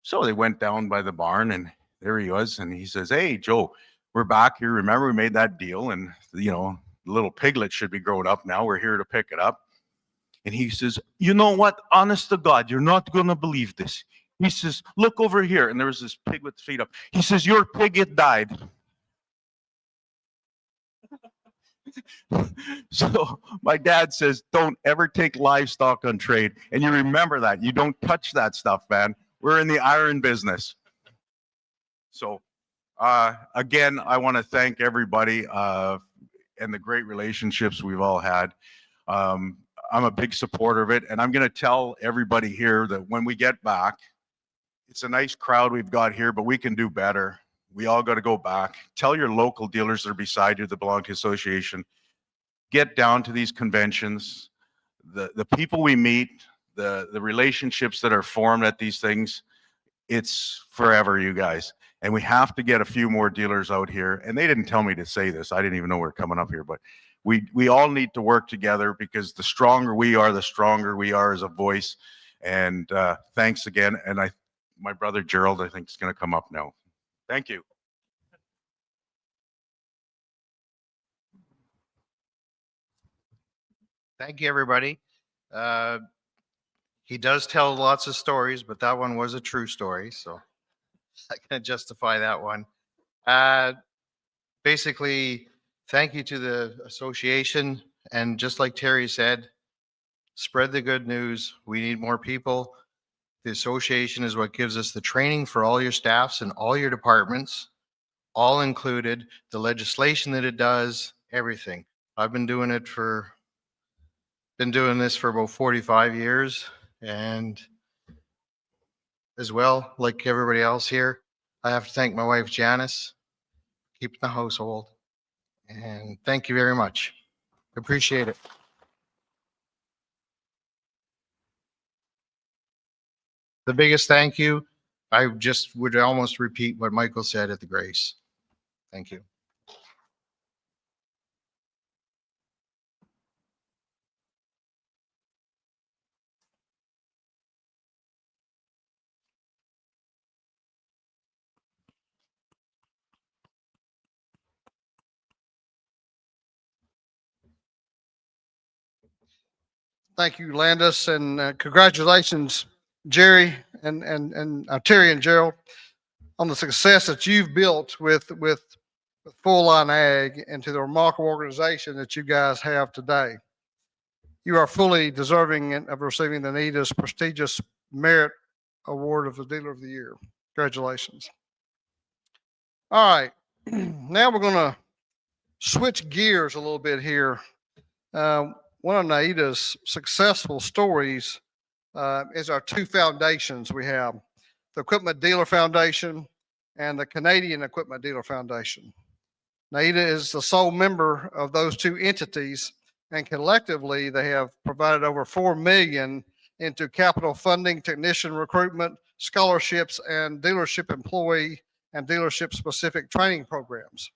So they went down by the barn, and there he was. And he says, hey, Joe, we're back here. Remember, we made that deal, and, you know, the little piglet should be growing up now. We're here to pick it up. And he says, you know what? Honest to God, you're not going to believe this. He says, look over here. And there was this pig with the feet up. He says, your pig, it died. So my dad says, don't ever take livestock on trade. And you remember that. You don't touch that stuff, man. We're in the iron business. So again, I want to thank everybody and the great relationships we've all had. I'm a big supporter of it. And I'm going to tell everybody here that when we get back, it's a nice crowd we've got here, but we can do better. We all got to go back. Tell your local dealers that are beside you that belong to association. Get down to these conventions. The people we meet, the relationships that are formed at these things, it's forever, you guys. And we have to get a few more dealers out here. And they didn't tell me to say this. I didn't even know we were coming up here, but we all need to work together, because the stronger we are, the stronger we are as a voice. And thanks again. And my brother Gerald, I think, is going to come up now. Thank you. Thank you, everybody. He does tell lots of stories, but that one was a true story, so I can justify that one. Basically, thank you to the association, and just like Terry said, spread the good news. We need more people. The association is what gives us the training for all your staffs and all your departments, all included, the legislation that it does, everything. I've been doing this for about 45 years, and as well, like everybody else here, I have to thank my wife Janice, keeping the household, and thank you very much. Appreciate it. The biggest thank you, I just would almost repeat what Michael said at the Grace. Thank you. Thank you, Landis, and congratulations, Jerry and Terry and Gerald, on the success that you've built with Full Line Ag, and to the remarkable organization that you guys have today. You are fully deserving of receiving the NAEDA's prestigious Merit Award of the Dealer of the Year. Congratulations. All right, now we're going to switch gears a little bit here. One of NAEDA's successful stories is our two foundations we have, the Equipment Dealer Foundation and the Canadian Equipment Dealer Foundation. NAEDA is the sole member of those two entities, and collectively they have provided over $4 million into capital funding, technician recruitment, scholarships, and dealership employee and dealership specific training programs.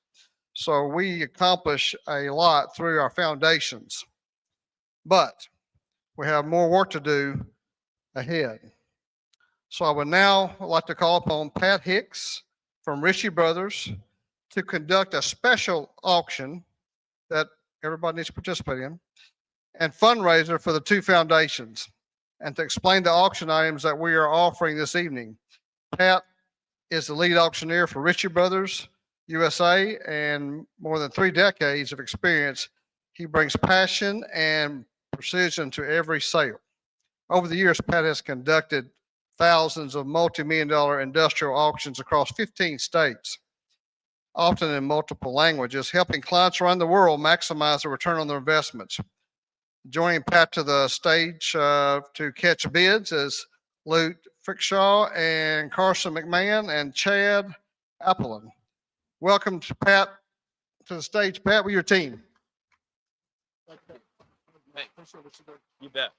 So we accomplish a lot through our foundations, but we have more work to do ahead. So I would now like to call upon Pat Hicks from Ritchie Brothers to conduct a special auction that everybody needs to participate in and fundraiser for the two foundations, and to explain the auction items that we are offering this evening. Pat is the lead auctioneer for Ritchie Brothers USA, and more than 3 decades of experience. He brings passion and precision to every sale. Over the years, Pat has conducted thousands of multi-million-dollar industrial auctions across 15 states, often in multiple languages, helping clients around the world maximize the return on their investments. Joining Pat to the stage to catch bids is Luke Frickshaw and Carson McMahon and Chad Appelin. Welcome to Pat to the stage, Pat, with your team. You bet.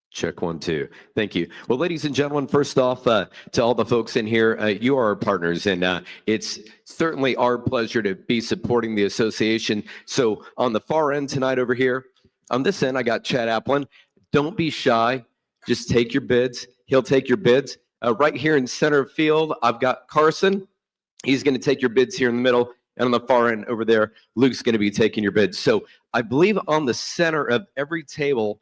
Check 1, 2. Thank you. Well, ladies and gentlemen, first off, to all the folks in here, you are our partners, and it's certainly our pleasure to be supporting the association. So on the far end tonight over here, on this end, I got Chad Applin. Don't be shy. Just take your bids. He'll take your bids. Right here in center field, I've got Carson. He's going to take your bids here in the middle. And on the far end over there, Luke's going to be taking your bids. So I believe on the center of every table,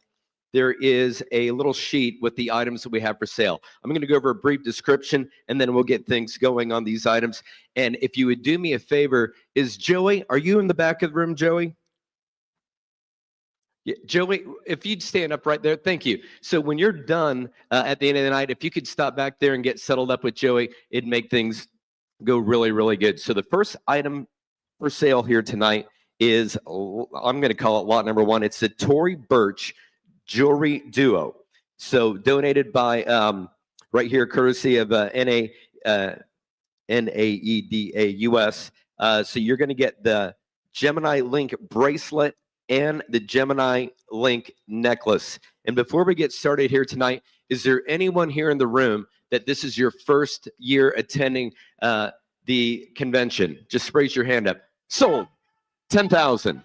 there is a little sheet with the items that we have for sale. I'm going to go over a brief description, and then we'll get things going on these items. And if you would do me a favor, is Joey, are you in the back of the room, Joey? Yeah, Joey, if you'd stand up right there, thank you. So when you're done at the end of the night, if you could stop back there and get settled up with Joey, it'd make things go really, really good. So the first item for sale here tonight is, I'm going to call it lot number 1. It's the Tory Burch Jewelry Duo. So donated by, right here, courtesy of NAEDA US. So you're going to get the Gemini Link bracelet and the Gemini Link necklace. And before we get started here tonight, is there anyone here in the room that this is your first year attending the convention? Just raise your hand up. Sold. 10,000.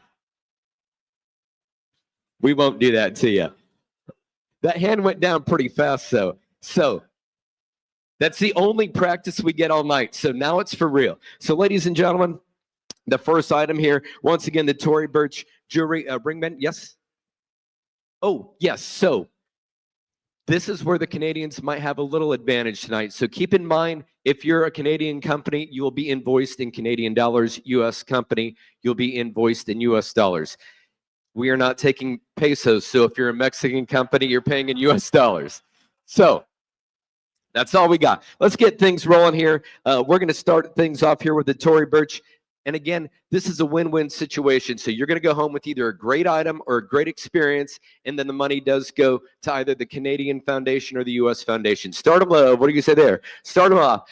We won't do that to you. That hand went down pretty fast, though. So that's the only practice we get all night. So now it's for real. So ladies and gentlemen, the first item here, once again, the Tory Burch Jewelry ringband. Yes? Oh, yes. So this is where the Canadians might have a little advantage tonight. So keep in mind, if you're a Canadian company, you will be invoiced in Canadian dollars. U.S. company, you'll be invoiced in U.S. dollars. We are not taking pesos. So if you're a Mexican company, you're paying in U.S. dollars. So that's all we got. Let's get things rolling here. We're going to start things off here with the Tory Burch. And again, this is a win-win situation. So you're going to go home with either a great item or a great experience, and then the money does go to either the Canadian Foundation or the U.S. Foundation. Start them low. What do you say there? Start them off.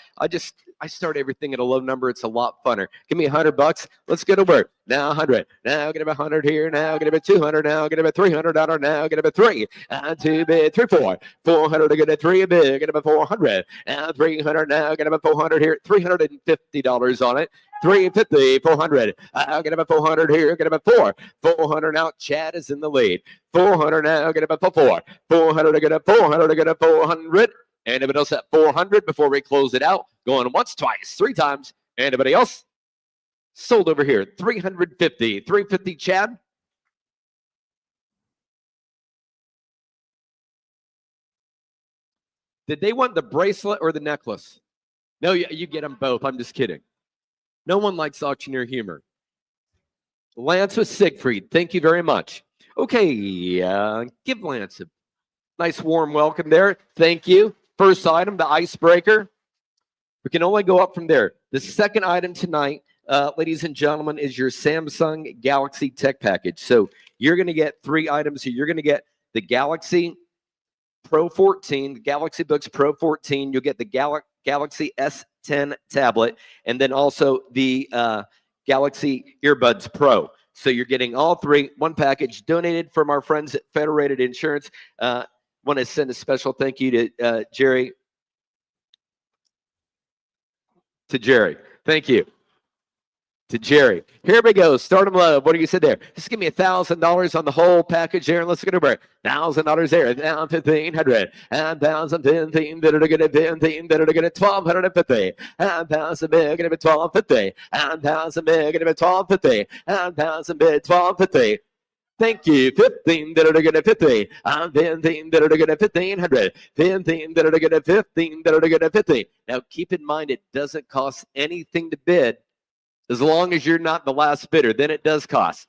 I start everything at a low number. It's a lot funner. Give me $100. Let's go to work. Now 100. Now get about 100 here. Now get about 200. Now get about $300. Now get about 3. 2 bid 3 4. 400 to get a 3 a bid. Get about 400. Now 300. Now get about 400 here. $350 on it. 350, 400. I'll get about 400 here. Get about 4. 400 now. Chad is in the lead. 400 now. Get about 4. 400 to get a 400 to get a 400. Anybody else at 400 before we close it out? Going once, twice, 3 times. Anybody else? Sold over here. 350. 350, Chad. Did they want the bracelet or the necklace? No, you get them both. I'm just kidding. No one likes auctioneer humor. Lance with Siegfried. Thank you very much. Okay, give Lance a nice warm welcome there. Thank you. First item, the icebreaker. We can only go up from there. The second item tonight, ladies and gentlemen, is your Samsung Galaxy Tech Package. So you're going to get 3 items here. You're going to get the Galaxy Pro 14, the Galaxy Books Pro 14. You'll get the Galaxy S10 tablet, and then also the Galaxy Earbuds Pro. So you're getting all 3, one package donated from our friends at Federated Insurance. Want to send a special thank you to Jerry To Jerry. Thank you. To Jerry. Here we go. Start them low. What do you say there? Just give me $1,000 on the whole package there, and let's get over it. $1,000 there. Now 1,500. And 1,015. That are going to 15. That are going to 1,250. And 1,000 big. Going to be 1,250. And 1,000 big. Going to be 1,250. And 1,000 big. 1,250. Thank you. 15 that are going to 50. And 15 that are going to 1,500. 15 that are going to 15 that are going to 50. Now keep in mind it doesn't cost anything to bid as long as you're not the last bidder. Then it does cost.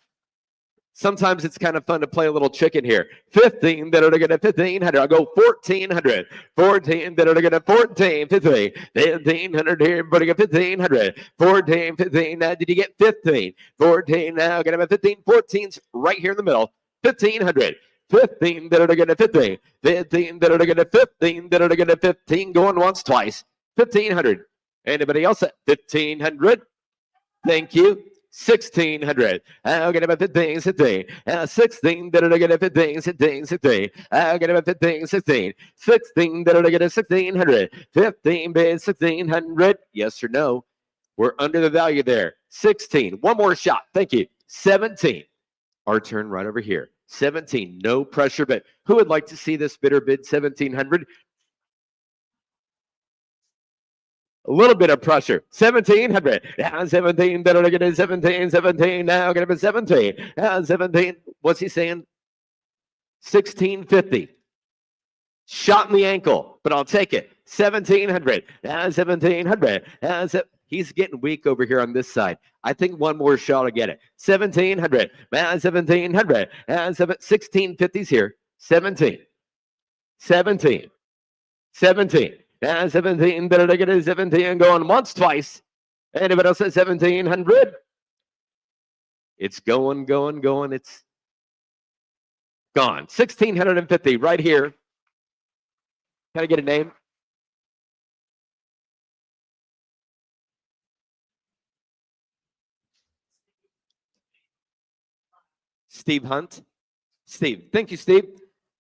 Sometimes it's kind of fun to play a little chicken here. 15 that are going to 1,500. I'll go 1,400. 14 that are going to 14, 50. 1,500 here. Everybody get 1,500. 14, 15. Now did you get 15? 14 now. Going to have 15. 14's right here in the middle. 1,500. 15 that are going to 15. 15 that are going to 15 that are going to 15. Going once, twice. 1,500. Anybody else at 1,500? Thank you. 1,600. I'm gonna have 15, 16. 16 that are gonna 15, 16, 16. I'm gonna have 15, 16. 16 that are gonna 1,600. 15 bid 1,600. Yes or no? We're under the value there. 16. One more shot. Thank you. 17. Our turn right over here. 17. No pressure bid. Who would like to see this bidder bid 1,700? A little bit of pressure. 1,700. Now 17. Better to get it. 17. 17. Now get it. 17. Now 17. What's he saying? 1,650. Shot in the ankle, but I'll take it. 1,700. Now 1,700. Now he's getting weak over here on this side. I think one more shot will get it. 1,700. Now 1,700. Now 1,650's here. 17. 17. 17. Now 17, better to get it 17 going once, twice. Anybody else at 1,700? It's going, going, going. It's gone. 1,650 right here. Can I get a name? Steve Hunt. Steve. Thank you, Steve.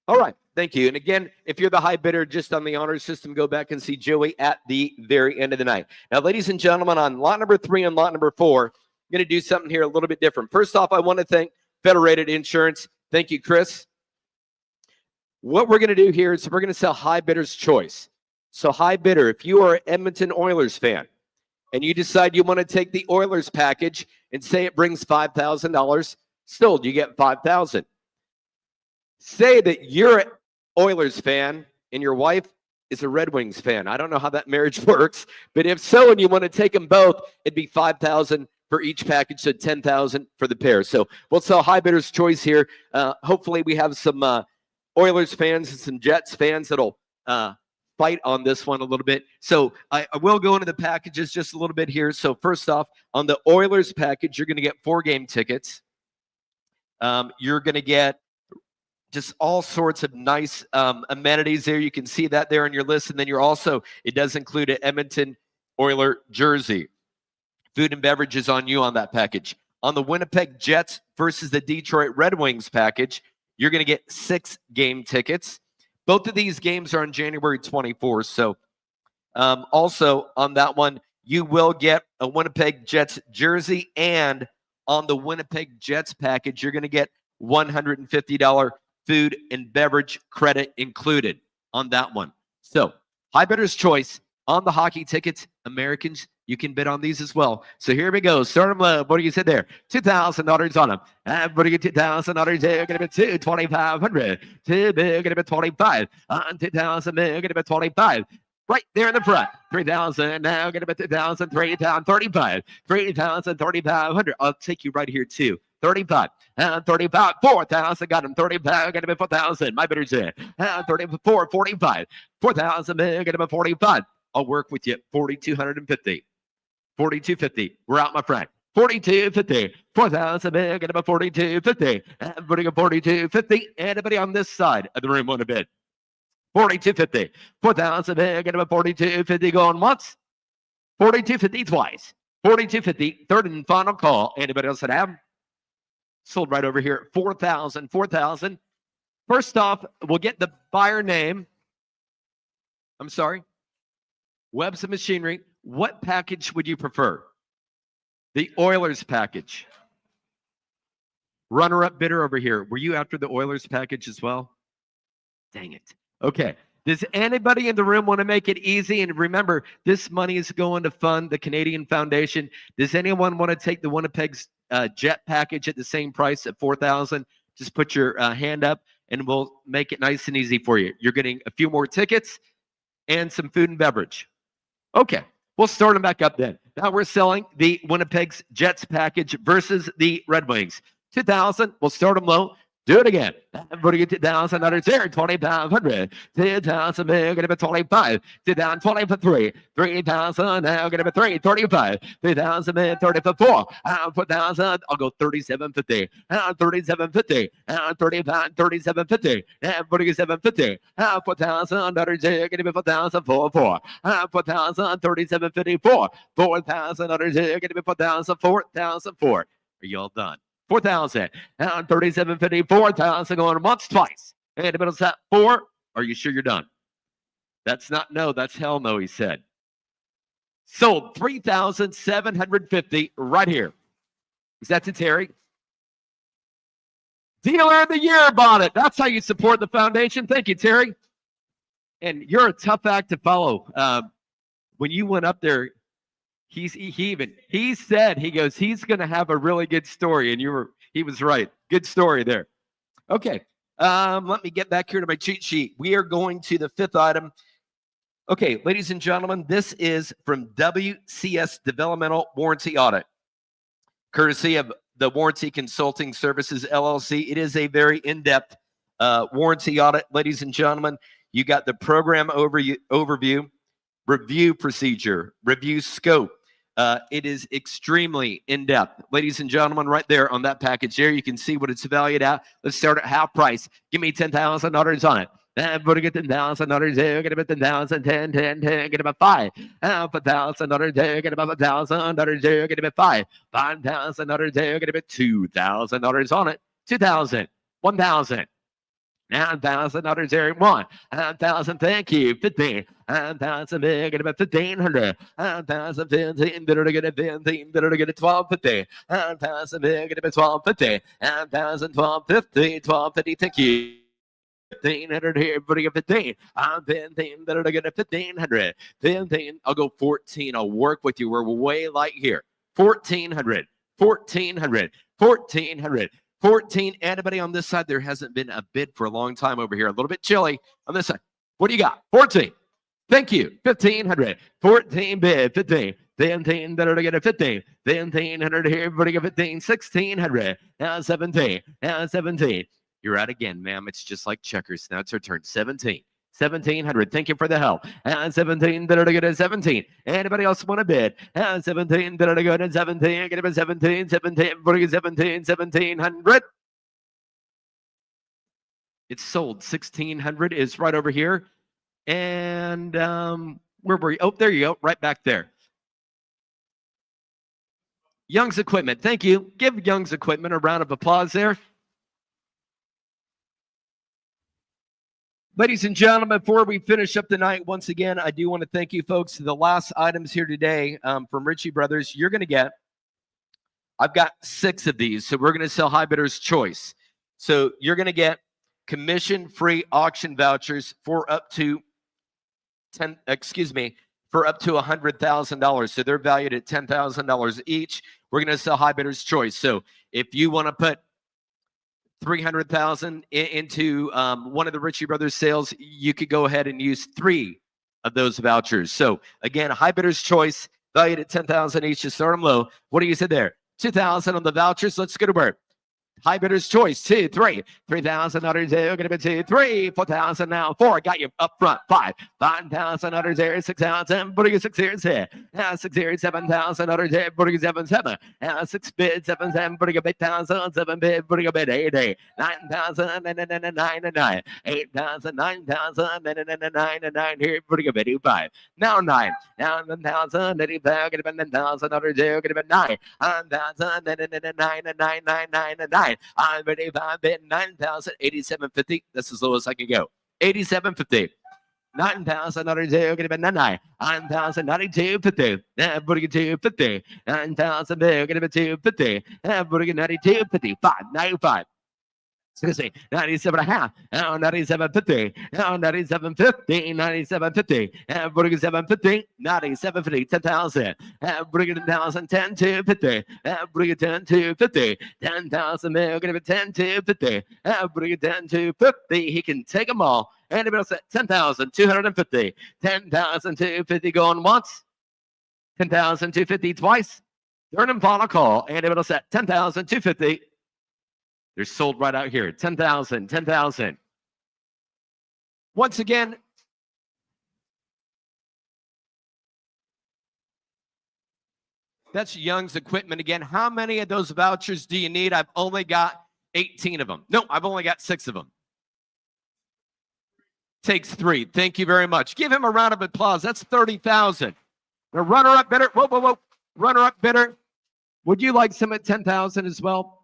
All right. Thank you. And again, if you're the high bidder just on the honor system, go back and see Joey at the very end of the night. Now, ladies and gentlemen, on lot number 3 and lot number 4, I'm going to do something here a little bit different. First off, I want to thank Federated Insurance. Thank you, Chris. What we're going to do here is we're going to sell high bidder's choice. So high bidder, if you are an Edmonton Oilers fan and you decide you want to take the Oilers package and say it brings $5,000, still you get $5,000. Say that you're an Oilers fan and your wife is a Red Wings fan. I don't know how that marriage works, but if so, and you want to take them both, it'd be $5,000 for each package, so $10,000 for the pair. So we'll sell high bidder's choice here. Hopefully we have some Oilers fans and some Jets fans that'll fight on this one a little bit. So I will go into the packages just a little bit here. So first off, on the Oilers package, you're going to get 4 game tickets. You're going to get just all sorts of nice amenities there. You can see that there on your list. And then you're also, it does include an Edmonton Oiler jersey. Food and beverages on you on that package. On the Winnipeg Jets versus the Detroit Red Wings package, you're going to get 6 game tickets. Both of these games are on January 24th. So also on that one, you will get a Winnipeg Jets jersey. And on the Winnipeg Jets package, you're going to get $150 food and beverage credit included on that one. So high bidder's choice on the hockey tickets. Americans, you can bid on these as well. So here we go. Start them low. What do you say there? $2,000 on them. Everybody get $2,000. They're going to be $2,500. Too big. Going to be 25. On 2,000. They're going to be 25. Right there in the front. 3,000. Now going to be 2,000. 3,000. 35. 3,000. 3,500. I'll take you right here too. 35. 35. 4,000. Got him. 35. Going to be 4,000. My bidder's in. 34. 45. 4,000. Going to be 45. I'll work with you. 4,250. 4,250. We're out, my friend. 4,250. 4,000. Going to be 4,250. Everybody go 4,250. Anybody on this side of the room want to bid? 4,250. 4,000. Going to be 4,250 going once. 4,250 twice. 4,250. Third and final call. Anybody else that have? Sold right over here at 4,000. 4,000. First off, we'll get the buyer name. I'm sorry. Webs of Machinery. What package would you prefer? The Oilers package. Runner-up bidder over here. Were you after the Oilers package as well? Dang it. Okay. Does anybody in the room want to make it easy? And remember, this money is going to fund the Canadian Foundation. Does anyone want to take the Winnipeg's jet package at the same price at $4,000? Just put your hand up, and we'll make it nice and easy for you. You're getting a few more tickets and some food and beverage. Okay, we'll start them back up then. Now we're selling the Winnipeg's Jets package versus the Red Wings. 2,000. We'll start them low. Do it again. Everybody get 2,000 under 2,500. 2,000, going to be 25. 2,020 for 3. 3,000, now going to be 335. 3,000, 30 for 4. 4,000, I'll go 37.50. 37.50. 35, 37.50. Everybody get 750. 4,000 under 2, going to be 4,000 4. 4,000, 37.54. 4,000 under 2, going to be 4,000 4,004. Are you all done? 4,000. 37.50. 4,000 going once, twice. And the middle set 4. Are you sure you're done? That's not no. That's hell no, he said. Sold 3,750 right here. Is that to Terry? Dealer of the Year bought it. That's how you support the foundation. Thank you, Terry. And you're a tough act to follow. When you went up there, he said, he goes, he's going to have a really good story. And he was right. Good story there. Okay. Let me get back here to my cheat sheet. We are going to the 5th item. Okay, ladies and gentlemen, this is from WCS Developmental Warranty Audit, courtesy of the Warranty Consulting Services, LLC. It is a very in-depth warranty audit, ladies and gentlemen. You got the program overview, review procedure, review scope. It is extremely in-depth. Ladies and gentlemen, right there on that package there, you can see what it's valued at. Let's start at half price. Give me $10,000 on it. Everybody get $10,000. Get about 10,000, 10, 10, 10. Get about 5. $1,000. Get about $1,000. Get about 5. $5,000. Get about $2,000 on it. 2,000. 1,000. $9,000 there. 1,000. Thank you. 15. 1,000. Get about 1,500. 1,000. 15. Better get a 15. Better get a 12.50. 1,000. Get about 12.50. 1,000. 12.50. 12.50. Thank you. 1,500 here. Everybody get 15. I'm 15. Better get a 1,500. 15. I'll go 14. I'll work with you. We're way light here. 1,400. 1,400. 1,400. 14. Anybody on this side? There hasn't been a bid for a long time over here. A little bit chilly on this side. What do you got? 14. Thank you. 1,500. 14 bid. 15. 15. Better get a 15. 1,500 here. Everybody get 15. 1,600. Now 17. Now 17. You're out again, ma'am. It's just like checkers. Now it's her turn. 17. 1,700. Thank you for the help. 17. Better to get a 17. Anybody else want a bid? 17. Better to go to 17. Get him a 17. 17. 17. 1,700. It's sold. 1,600 is right over here. And where were you? Oh, there you go. Right back there. Young's Equipment. Thank you. Give Young's Equipment a round of applause there. Ladies and gentlemen, before we finish up the night, once again, I do want to thank you folks. The last items here today from Ritchie Brothers, you're going to get, I've got 6 of these, so we're going to sell High Bidder's Choice. So you're going to get commission-free auction vouchers for up to $100,000. So they're valued at $10,000 each. We're going to sell High Bidder's Choice. So if you want to put $300,000 into one of the Ritchie Brothers sales, you could go ahead and use 3 of those vouchers. So again, High Bidder's Choice, valued at $10,000 each to start them low. What do you say there? 2,000 on the vouchers. Let's go to work. High Bidder's Choice, 2, 3, 3,000 others there. Going to be 2, 3, 4,000 now. 4, got you up front. 5, 5,000 others there. 6,000, putting you 6 here, 6. Now 6 here, 7,000 others there. Putting you 7, 7. Now 6 bid, 7, 7, putting a bid 1,000, 7 bid, putting a bid 8, 8, 9,000, and 9, 9, 8,000, 9,000, and 9, 9 here, putting a bid 5. Now 9, now 1,000, 85, going to be 9,000 others there. Going to be 9, 1,000, and 9, 9, 9, 9, 9. I'm ready. I've been 9,087.50. That's as low as I can go. 87.50. 9,092, gonna be 9, 9,092, 50, everybody get 250, 9,000, gonna be 250, everybody get 92, 55, 95. Excuse me, 97.5, now 97.50, now 97.50, 97.50, everybody get 750, 97.50, 10,000, everybody get 10,000, 10 to 50, everybody get 10 to 50, 10,000, we're gonna be 10 to 50, everybody get 10 to 50, he can take them all. Anybody else at 10,250, 10,250 going once, 10,250 twice, third and final call. Anybody else at 10,250? They're sold right out here. 10,000, 10,000. Once again, that's Young's Equipment again. How many of those vouchers do you need? I've only got 18 of them. No, I've only got 6 of them. Takes 3. Thank you very much. Give him a round of applause. That's 30,000. The runner-up bidder. Whoa, whoa, whoa. Runner-up bidder. Would you like some at 10,000 as well?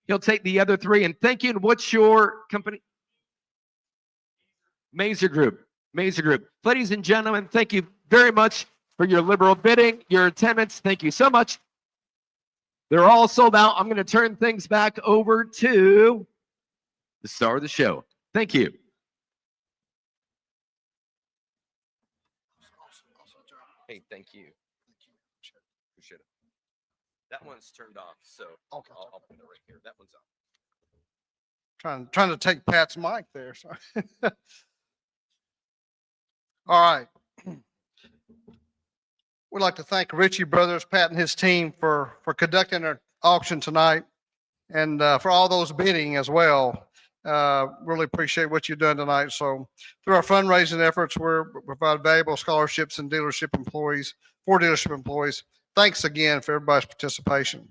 He'll take the other 3. And thank you. And what's your company? Mazer Group. Mazer Group. Ladies and gentlemen, thank you very much for your liberal bidding, your attendance. Thank you so much. They're all sold out. I'm going to turn things back over to the star of the show. Thank you. Hey, thank you. Appreciate it. That one's turned off, so I'll put it right here. That one's off. Trying to take Pat's mic there. Sorry. All right. We'd like to thank Ritchie Brothers, Pat and his team for conducting our auction tonight and for all those bidding as well. Really appreciate what you've done tonight. So through our fundraising efforts, we provide valuable scholarships and dealership employees for dealership employees. Thanks again for everybody's participation.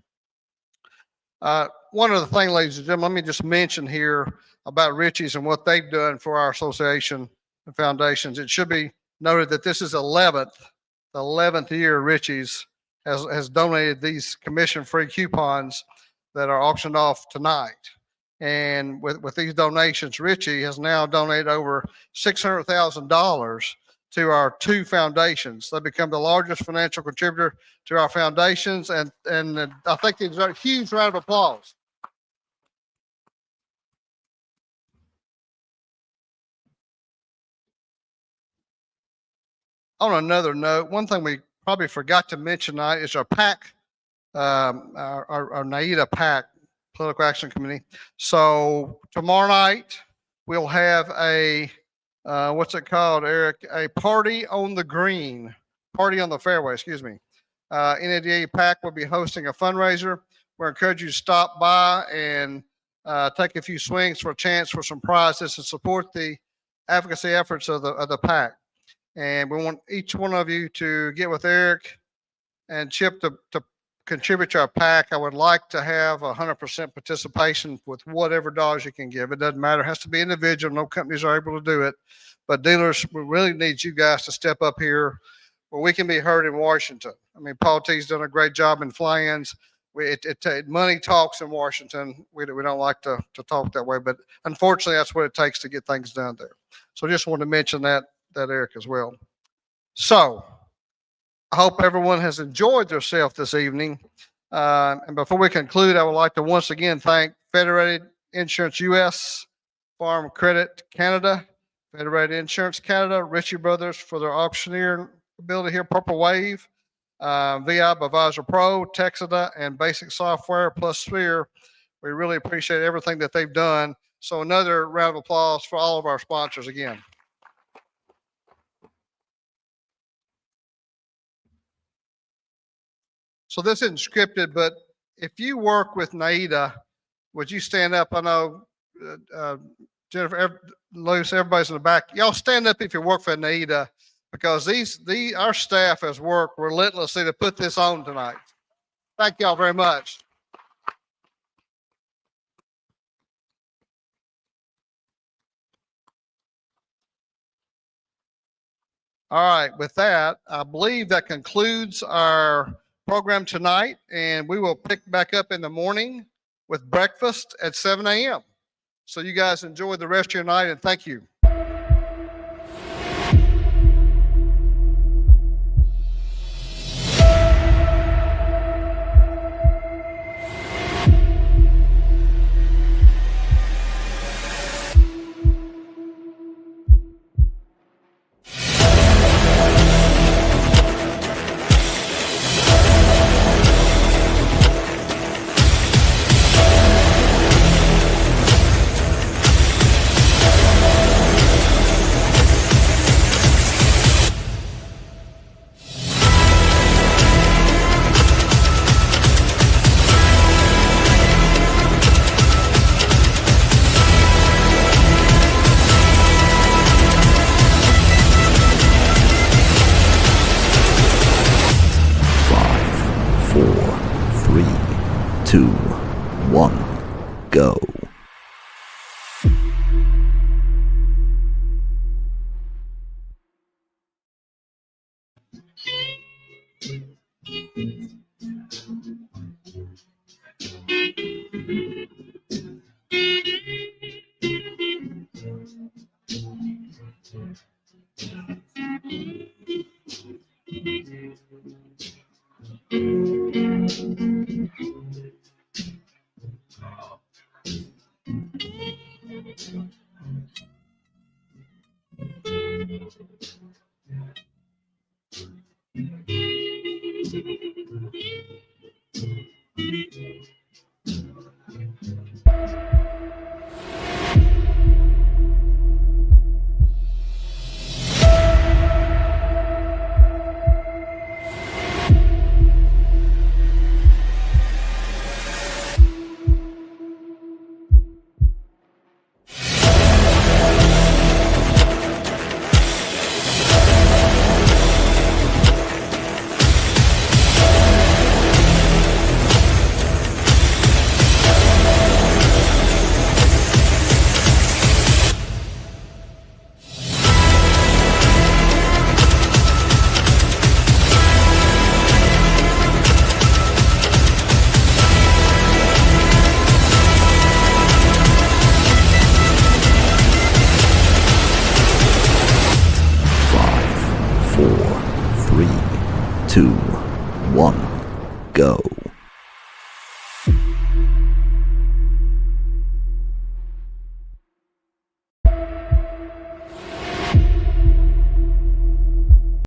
One other thing, ladies and gentlemen, let me just mention here about Ritchie's and what they've done for our association and foundations. It should be noted that this is the 11th year Ritchie's has donated these commission-free coupons that are auctioned off tonight. And with these donations, Ritchie has now donated over $600,000 to our 2 foundations. They become the largest financial contributor to our foundations, and I think they deserve a huge round of applause. On another note, one thing we probably forgot to mention tonight is our PAC, our NAEDA PAC, Political Action Committee. So tomorrow night, we'll have a, what's it called, Eric? A party on the green, party on the fairway, excuse me. NADA PAC will be hosting a fundraiser. We encourage you to stop by and take a few swings for a chance for some prizes and support the advocacy efforts of the PAC. And we want each one of you to get with Eric and Chip to contribute to our PAC. I would like to have 100% participation with whatever dollars you can give. It doesn't matter. It has to be individual. No companies are able to do it. But dealers, we really need you guys to step up here where we can be heard in Washington. I mean, Paul T's done a great job in Flans. Money talks in Washington. We don't like to talk that way, but unfortunately, that's what it takes to get things done there. So just wanted to mention that, Eric, as well. So I hope everyone has enjoyed themselves this evening. And before we conclude, I would like to once again thank Federated Insurance US, Farm Credit Canada, Federated Insurance Canada, Ritchie Brothers for their auctioneer ability here, Purple Wave, VI Advisor Pro, Texada, and Basic Software plus Sphere. We really appreciate everything that they've done. So another round of applause for all of our sponsors again. So this isn't scripted, but if you work with NAEDA, would you stand up? I know Jennifer, Luce, everybody's in the back. Y'all stand up if you work for NAEDA, because our staff has worked relentlessly to put this on tonight. Thank y'all very much. All right, with that, I believe that concludes our program tonight, and we will pick back up in the morning with breakfast at 7 a.m. So you guys enjoy the rest of your night, and thank you. 5, 4, 3, 2, 1, go.